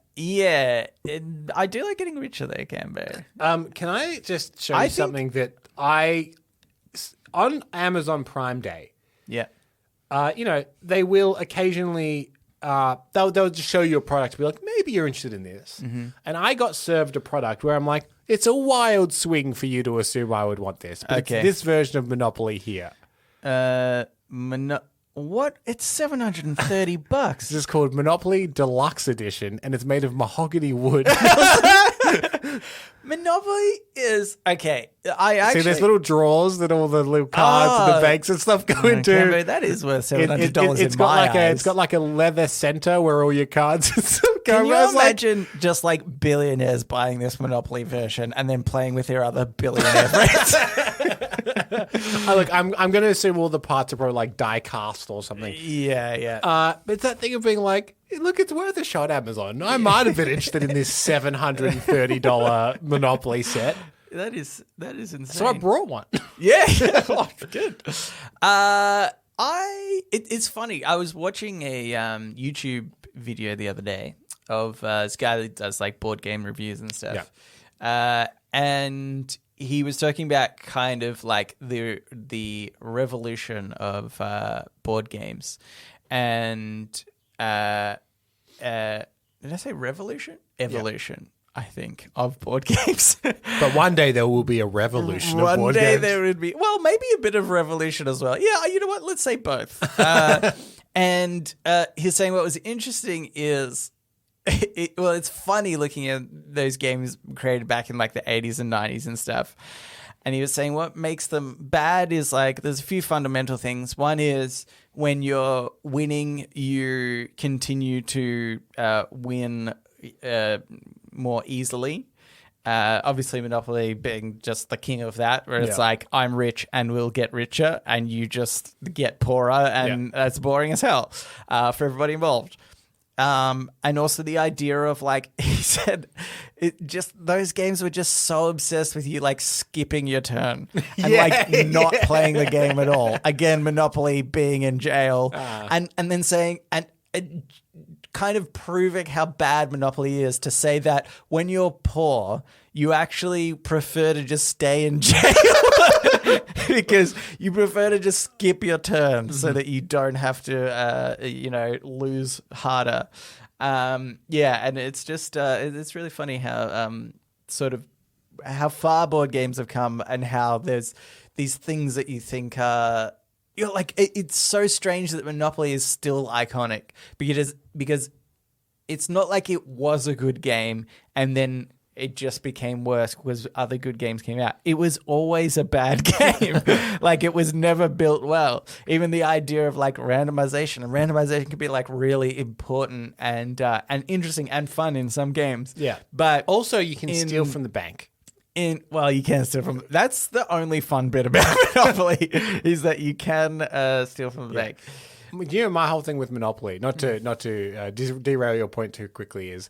S1: I do like getting richer there, Cambo.
S2: Can I just show you something that on Amazon Prime Day,
S1: Yeah.
S2: They will occasionally they'll just show you a product to be like, maybe you're interested in this.
S1: Mm-hmm.
S2: And I got served a product where I'm like, it's a wild swing for you to assume I would want this. But
S1: Okay.
S2: it's this version of Monopoly here.
S1: What? It's $730.
S2: This is called Monopoly Deluxe Edition, and it's made of mahogany wood.
S1: Monopoly is okay.
S2: See, there's little drawers that all the little cards and the banks and stuff go into.
S1: Okay, but that is worth $700
S2: It's
S1: in
S2: got
S1: my
S2: like
S1: eyes.
S2: it's got like a leather center where all your cards and stuff go.
S1: Can you
S2: I was like,
S1: imagine just like billionaires buying this Monopoly version and then playing with their other billionaire friends?
S2: look, I'm going to assume all the parts are probably like die cast or something.
S1: Yeah.
S2: But it's that thing of being like, look, it's worth a shot, Amazon. I might have been interested in this $730 Monopoly set.
S1: That is insane.
S2: So I brought one.
S1: Yeah. Oh, good. It's funny. I was watching a YouTube video the other day of this guy that does like board game reviews and stuff.
S2: Yeah.
S1: And he was talking about kind of like the revolution of board games. And did I say revolution? Evolution. I think, of board games.
S2: But one day there will be a revolution of board
S1: One day
S2: games.
S1: there would be, well, maybe a bit of revolution as well. Yeah, you know what? Let's say both. And he's saying what was interesting is, it's funny looking at those games created back in like the 80s and 90s and stuff. And he was saying what makes them bad is like there's a few fundamental things. One is when you're winning, you continue to win more easily. Obviously, Monopoly being just the king of that, where it's like, I'm rich and will get richer, and you just get poorer, and that's boring as hell for everybody involved. And also the idea of like, he said, those games were just so obsessed with you like skipping your turn and like not playing the game at all. Again, Monopoly being in jail and then saying, and kind of proving how bad Monopoly is to say that when you're poor, you actually prefer to just stay in jail because you prefer to just skip your turn so that you don't have to, lose harder. And it's just, it's really funny how sort of how far board games have come and how there's these things that you think are, like, it's so strange that Monopoly is still iconic because it's not like it was a good game and then it just became worse because other good games came out. It was always a bad game. Like, it was never built well. Even the idea of like randomization can be like really important and interesting and fun in some games.
S2: Yeah.
S1: But
S2: Also, you can steal from the bank.
S1: you can steal from. That's the only fun bit about Monopoly is that you can steal from the bank.
S2: My whole thing with Monopoly, not to derail your point too quickly, is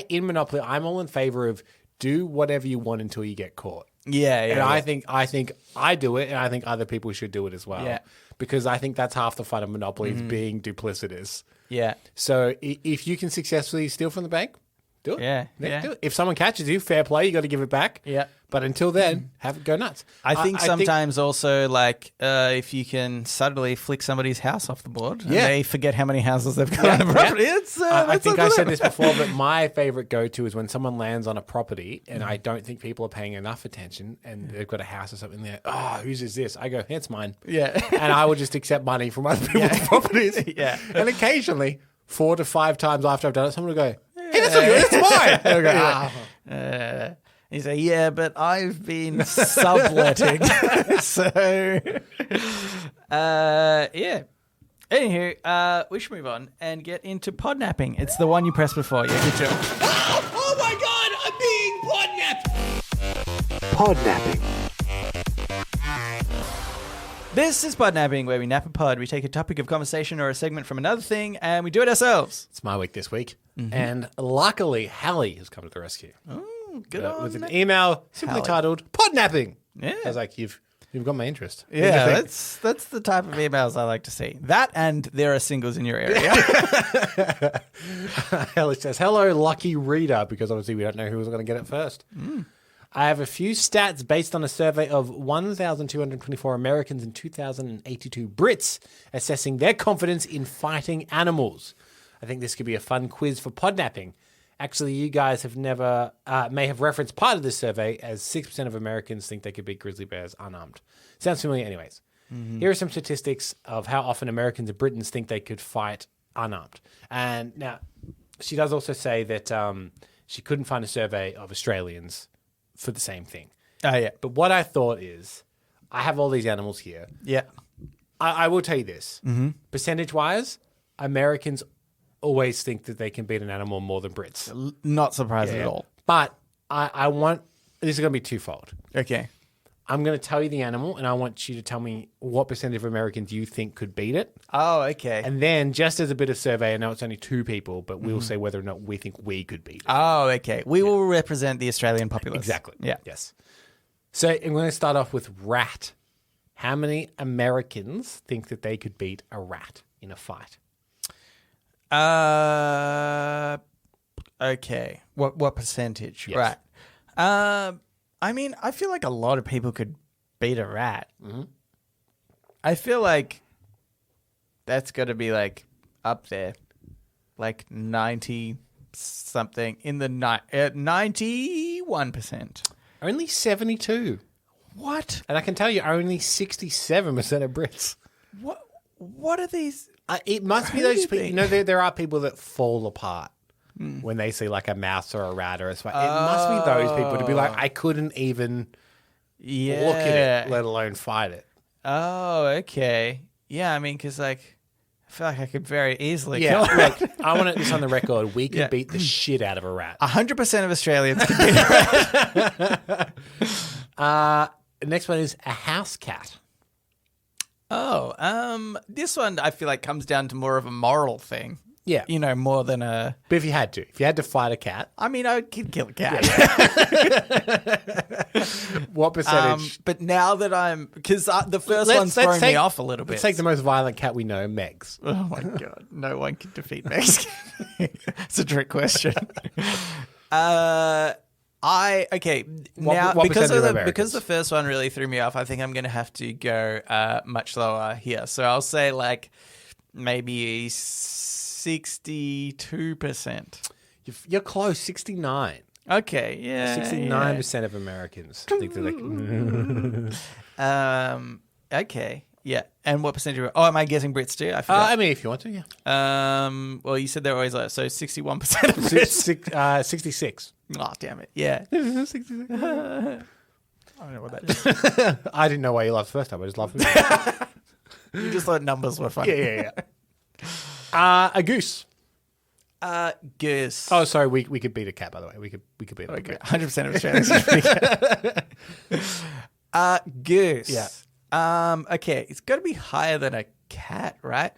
S2: in Monopoly, I'm all in favor of do whatever you want until you get caught. And I think I do it, and I think other people should do it as well.
S1: Yeah.
S2: Because I think that's half the fun of Monopoly is being duplicitous.
S1: Yeah.
S2: So if you can successfully steal from the bank, do it.
S1: Yeah.
S2: Do it. If someone catches you, fair play, you got to give it back.
S1: Yeah.
S2: But until then, have it go nuts.
S1: I think sometimes also like if you can subtly flick somebody's house off the board and they forget how many houses they've got on the property.
S2: I think I said this before, but my favorite go-to is when someone lands on a property and I don't think people are paying enough attention and they've got a house or something there. Oh, whose is this? I go, it's mine.
S1: Yeah.
S2: And I would just accept money from other people's properties.
S1: Yeah.
S2: And occasionally, 4 to 5 times after I've done it, someone will go, hey, that's not yours, it's mine. And I'll go,
S1: You say, yeah, but I've been subletting. So, yeah. Anywho, we should move on and get into podnapping. It's the one you pressed before. Yeah, good job.
S2: oh my God, I'm being podnapped.
S4: Podnapping.
S1: This is podnapping, where we nap a pod. We take a topic of conversation or a segment from another thing, and we do it ourselves.
S2: It's my week this week. And luckily, Hallie has come to the rescue.
S1: Good on
S2: With an
S1: that.
S2: email simply
S1: Hallie.
S2: titled Podnapping.
S1: Yeah.
S2: I was like, you've got my interest.
S1: Yeah, that's the type of emails I like to see. That and there are singles in your area.
S2: Hallie says, hello, lucky reader, because obviously we don't know who was going to get it first. I have a few stats based on a survey of 1,224 Americans and 2,082 Brits assessing their confidence in fighting animals. I think this could be a fun quiz for podnapping. Actually, you guys have never may have referenced part of this survey as 6% of Americans think they could beat grizzly bears unarmed. Sounds familiar anyways. Here are some statistics of how often Americans and Britons think they could fight unarmed. And now, she does also say that she couldn't find a survey of Australians for the same thing.
S1: Oh, yeah.
S2: But what I thought is, I have all these animals here.
S1: Yeah.
S2: I will tell you this. Percentage-wise, Americans always think that they can beat an animal more than Brits.
S1: Not surprised at all.
S2: But I want... This is going to be twofold.
S1: Okay.
S2: I'm going to tell you the animal, and I want you to tell me what percentage of Americans you think could beat it.
S1: Oh, okay.
S2: And then, just as a bit of survey, I know it's only 2 people, but we'll say whether or not we think we could beat it.
S1: Oh, okay. We will represent the Australian populace.
S2: Exactly.
S1: Yeah.
S2: Yes. So I'm going to start off with rat. How many Americans think that they could beat a rat in a fight?
S1: Okay. What percentage?
S2: Yes.
S1: Right. I mean, I feel like a lot of people could beat a rat. I feel like that's got to be like up there, like 90 something in the 91%.
S2: Only 72.
S1: What?
S2: And I can tell you, only 67% of Brits.
S1: What are these?
S2: It must be those people. You know, there are people that fall apart when they see like a mouse or a rat or a spider. It must be those people to be like, I couldn't even look at it, let alone fight it.
S1: Oh, okay. Yeah, I mean, because like, I feel like I could very easily
S2: Yeah,
S1: kill a rat.
S2: like, I want this on the record. We could beat the shit out of a rat.
S1: 100% of Australians could beat a rat.
S2: Next one is a house cat.
S1: Oh, this one I feel like comes down to more of a moral thing.
S2: Yeah.
S1: You know, more than a...
S2: But if you had to fight a cat,
S1: I mean, I could kill a cat.
S2: what percentage?
S1: But now that I'm... Because the first one's throwing me off a little bit.
S2: Let's take the most violent cat we know, Megs.
S1: Oh, my God. No one can defeat Mexican. It's a trick question.
S2: What
S1: Because
S2: percentage of Americans?
S1: the first one really threw me off, I think I'm going to have to go much lower here. So I'll say like maybe 62%.
S2: You're close, 69.
S1: Okay, yeah.
S2: 69% of Americans think that they can.
S1: Okay, yeah. And what percentage? Am I guessing Brits too? I forgot.
S2: I mean, if you want to, yeah.
S1: Well, you said they're always low, so 61% of Brits.
S2: 66.
S1: Oh, damn it. Yeah.
S2: 66.
S1: I don't know what that is.
S2: I didn't know why you laughed the first time. I just laughed.
S1: You just thought numbers were funny.
S2: Yeah. A goose.
S1: Goose.
S2: Oh, sorry. We could beat a cat, by the way. We could beat a cat.
S1: 100% of Australians. Goose.
S2: Yeah.
S1: Okay, it's got to be higher than a cat, right?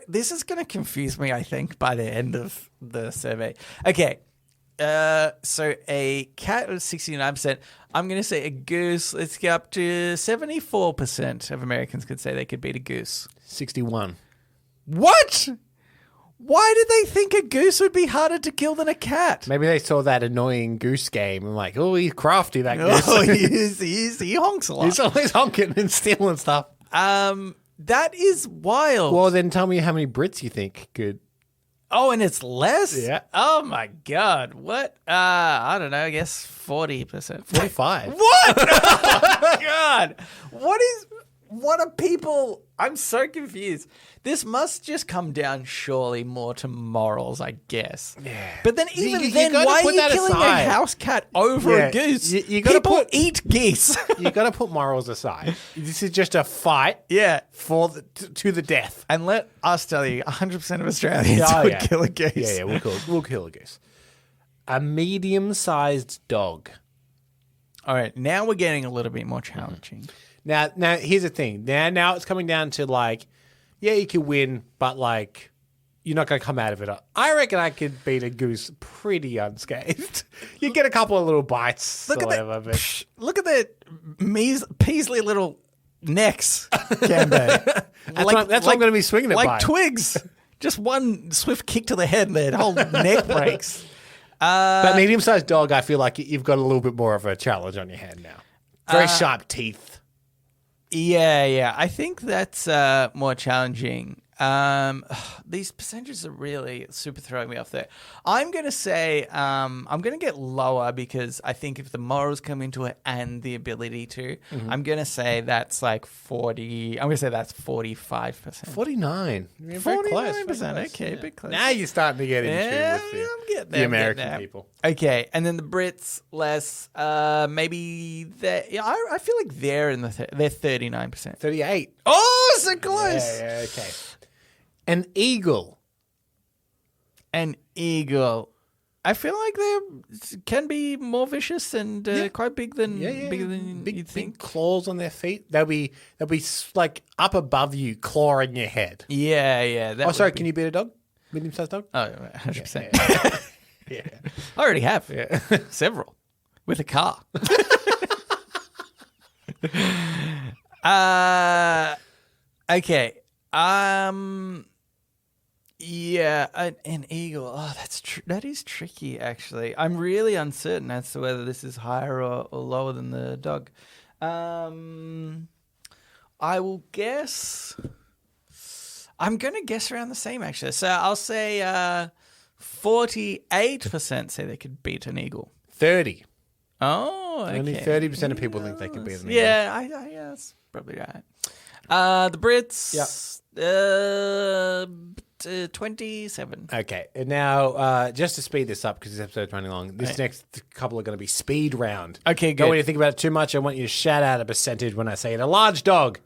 S1: This is going to confuse me, I think, by the end of the survey. Okay. So a cat was 69%. I'm going to say a goose. Let's get up to 74% of Americans could say they could beat a goose.
S2: 61.
S1: What? Why did they think a goose would be harder to kill than a cat?
S2: Maybe they saw that annoying goose game and like, oh, he's crafty, that goose.
S1: Oh, he honks a lot.
S2: He's always honking and stealing stuff.
S1: That is wild.
S2: Well, then tell me how many Brits you think could.
S1: Oh, and it's less?
S2: Yeah.
S1: Oh, my God. What? I don't know. I guess 40%.
S2: 45.
S1: What? Oh, my God. What are people... I'm so confused. This must just come down surely more to morals, I guess. Yeah. But then why are you killing a house cat over a goose? People eat geese.
S2: You got to put morals aside. This is just a fight.
S1: Yeah.
S2: To the death.
S1: And let us tell you, 100% of Australians would kill a goose.
S2: Yeah, we'll kill a goose. A medium-sized dog.
S1: All right, now we're getting a little bit more challenging.
S2: Now, here's the thing. Now it's coming down to like, yeah, you could win, but like, you're not going to come out of it. I reckon I could beat a goose pretty unscathed. You get a couple of little bites. Look at
S1: the Peasley little necks, Cambo.
S2: That's what I'm going to be swinging it
S1: like
S2: by.
S1: Twigs. Just one swift kick to the head and their whole neck breaks.
S2: But medium-sized dog, I feel like you've got a little bit more of a challenge on your hand now. Very sharp teeth.
S1: Yeah. I think that's more challenging. These percentages are really super throwing me off there. I'm going to say I'm going to get lower because I think if the morals come into it and the ability to, I'm going to say that's like 40. I'm going to say that's 45%.
S2: 49. You're very close.
S1: 49%. Okay, a bit close.
S2: Now you're starting to get into the American people.
S1: Okay, and then the Brits less. Maybe I feel like they're in they're 39%.
S2: 38.
S1: Oh, so close.
S2: Yeah, okay. An eagle.
S1: An eagle. I feel like they can be more vicious and quite bigger than you'd think.
S2: Big claws on their feet. They'll be like up above you, clawing your head.
S1: Yeah.
S2: Sorry. Can you beat a dog? Medium-sized dog?
S1: Oh, 100%.
S2: Yeah.
S1: I already have. Yeah. Several. With a car. Okay. Yeah, an eagle. Oh, that is tricky, actually. I'm really uncertain as to whether this is higher or lower than the dog. I will guess. I'm going to guess around the same, actually. So I'll say 48% say they could beat an eagle.
S2: 30.
S1: Oh, okay.
S2: Only 30% of people think they could beat an eagle.
S1: Yeah, that's probably right. The Brits.
S2: Yep.
S1: 27.
S2: Okay, and now just to speed this up because this episode's running long, this next couple are going to be speed round.
S1: Okay, good.
S2: Don't want you to think about it too much. I want you to shout out a percentage when I say it. A large dog.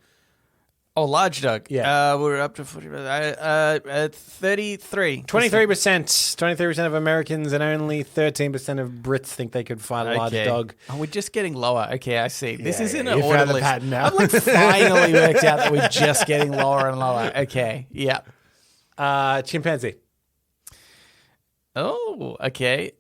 S1: Oh, large dog.
S2: Yeah.
S1: We're up to 40%. 33.
S2: 23%. 23% of Americans and only 13% of Brits think they could fight a large dog.
S1: Oh, we're just getting lower. Okay, I see. This isn't an
S2: you
S1: order
S2: found the
S1: list.
S2: pattern now.
S1: I've like finally worked out that we're just getting lower and lower. Okay, yeah.
S2: Chimpanzee.
S1: Oh, okay.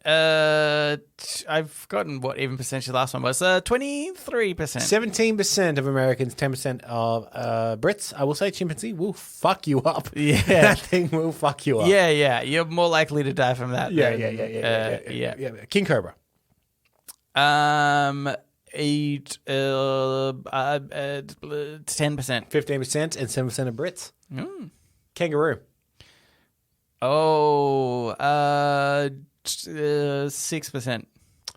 S1: I've forgotten what even percentage the last one was. 23%.
S2: 17% of Americans, 10% of Brits. I will say chimpanzee will fuck you up.
S1: Yeah.
S2: That thing will fuck you up.
S1: Yeah. You're more likely to die from that.
S2: Yeah. King cobra.
S1: 10%.
S2: 15% and 7% of Brits. Kangaroo.
S1: Oh, 6%.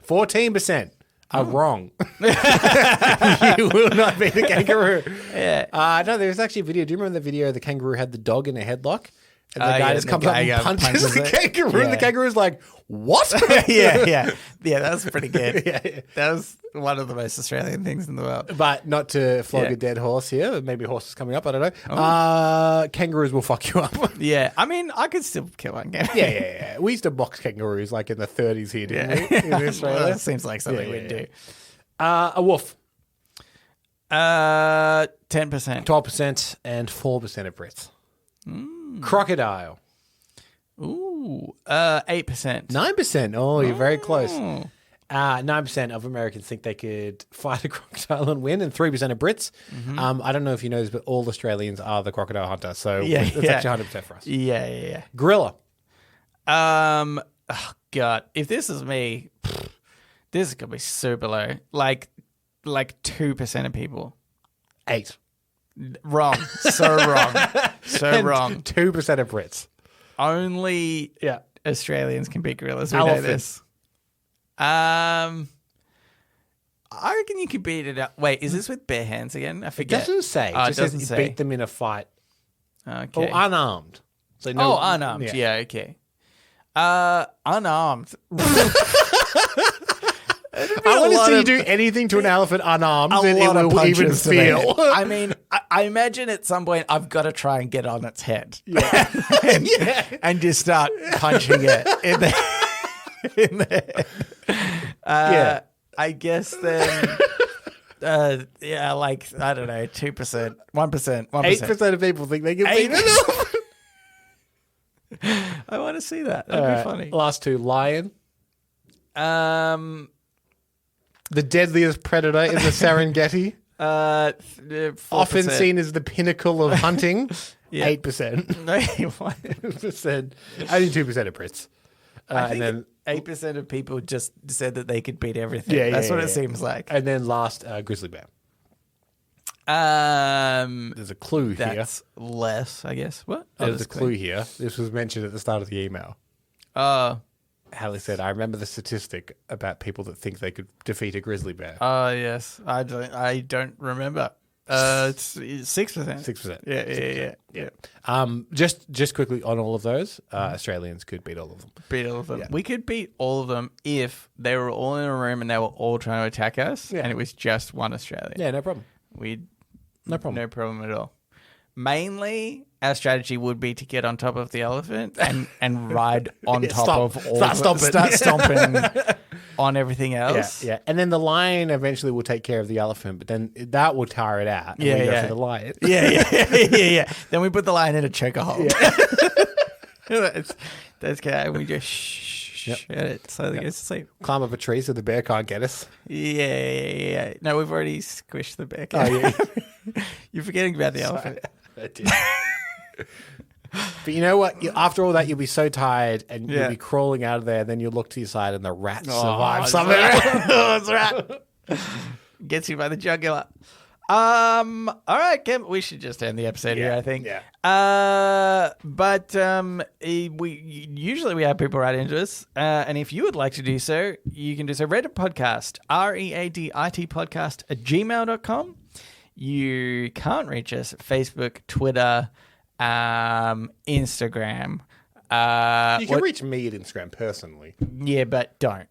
S2: 14% are wrong. You will not beat a kangaroo.
S1: Yeah.
S2: No, there's actually a video. Do you remember the video? The kangaroo had the dog in a headlock. And the guy just comes up and punches the kangaroo. And the kangaroo's like, what?
S1: Yeah. That was pretty good. Yeah. That was one of the most Australian things in the world.
S2: But not to flog a dead horse here. Maybe a horse is coming up. I don't know. Kangaroos will fuck you up.
S1: Yeah. I mean, I could still kill one kangaroo.
S2: Yeah. We used to box kangaroos like in the 30s here, didn't we? In Australia.
S1: Well, that seems like something we'd do.
S2: A wolf.
S1: 10%.
S2: 12% and 4% of Brits. Crocodile.
S1: Ooh, 8%.
S2: 9%. Oh, you're very close. 9% of Americans think they could fight a crocodile and win, and 3% of Brits. I don't know if you know this, but all Australians are the crocodile hunter, so it's actually 100% for us.
S1: Yeah.
S2: Gorilla.
S1: Oh, God. If this is me, this is going to be super low. Like 2% of people.
S2: 8.
S1: Wrong. So wrong. So wrong.
S2: 2% of Brits.
S1: Only Australians can beat gorillas. We
S2: Elephant.
S1: know this. I reckon you could beat it up. Wait, is this with bare hands again? I
S2: It
S1: forget.
S2: doesn't say.
S1: Oh,
S2: It just says beat them in a fight.
S1: Okay.
S2: Or unarmed. So no,
S1: unarmed. Yeah, okay. Unarmed.
S2: I want to see you do anything to an elephant unarmed and it will even feel.
S1: I mean, I imagine at some point I've got to try and get on its head. And just start punching it in the head. I guess then, like, I don't know, 2%, 1%.
S2: 8% of people think they can beat it.
S1: I want to see that. That'd be funny.
S2: Last two, lion. The deadliest predator in the Serengeti.
S1: 4%.
S2: Often seen as the pinnacle of hunting.
S1: Yeah.
S2: 8%.
S1: No, what?
S2: 8%. Only 2% of Brits.
S1: I
S2: and then
S1: think 8% of people just said that they could beat everything. That's what it seems like.
S2: And then last, grizzly bear. There's a clue here.
S1: That's less, I guess. What?
S2: There's a clue here. This was mentioned at the start of the email.
S1: Oh.
S2: Hallie said, I remember the statistic about people that think they could defeat a grizzly bear.
S1: Oh, yes. I don't remember. It's 6%.
S2: 6%.
S1: Yeah.
S2: Just quickly on all of those, Australians could beat all of them.
S1: Beat all of them.
S2: Yeah.
S1: We could beat all of them if they were all in a room and they were all trying to attack us, and it was just one Australian.
S2: Yeah, no problem.
S1: No problem at all. Mainly, our strategy would be to get on top of the elephant and ride on top of all. Start stomping on everything else.
S2: Yeah. And then the lion eventually will take care of the elephant, but then that will tire it out. And we go for the lion.
S1: Yeah. Then we put the lion in a chokehold. Yeah. that's okay. We just shut it so it goes to sleep.
S2: Climb up a tree so the bear can't get us.
S1: Yeah. No, we've already squished the bear.
S2: Oh, yeah.
S1: You're forgetting about the elephant.
S2: I did. But you know what? After all that, you'll be so tired and you'll be crawling out of there. Then you'll look to your side and the rat survives something.
S1: It's a rat. Gets you by the jugular. All right, Kim, we should just end the episode here, I think.
S2: Yeah.
S1: But we usually have people write into us, and if you would like to do so, you can do so. Reddit podcast, READIT podcast @gmail.com. You can't reach us at Facebook, Twitter, Instagram.
S2: You can reach me at Instagram personally.
S1: Yeah, but don't.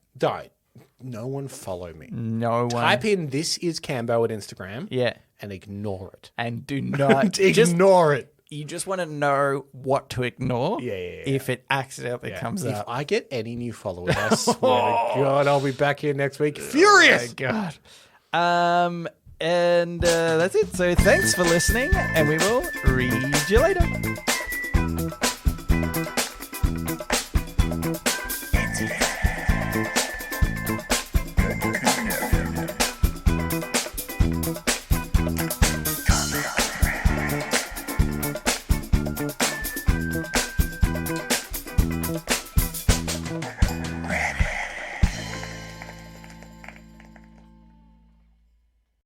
S2: No one follow me.
S1: No one.
S2: Type in "This is Cambo" at Instagram.
S1: Yeah.
S2: And ignore it.
S1: And do not
S2: ignore it.
S1: You just want to know what to ignore.
S2: Yeah.
S1: If it accidentally comes
S2: if
S1: up.
S2: I get any new followers, I swear to God, I'll be back here next week. Furious.
S1: Oh my God. And that's it. So thanks for listening, and we will read you later.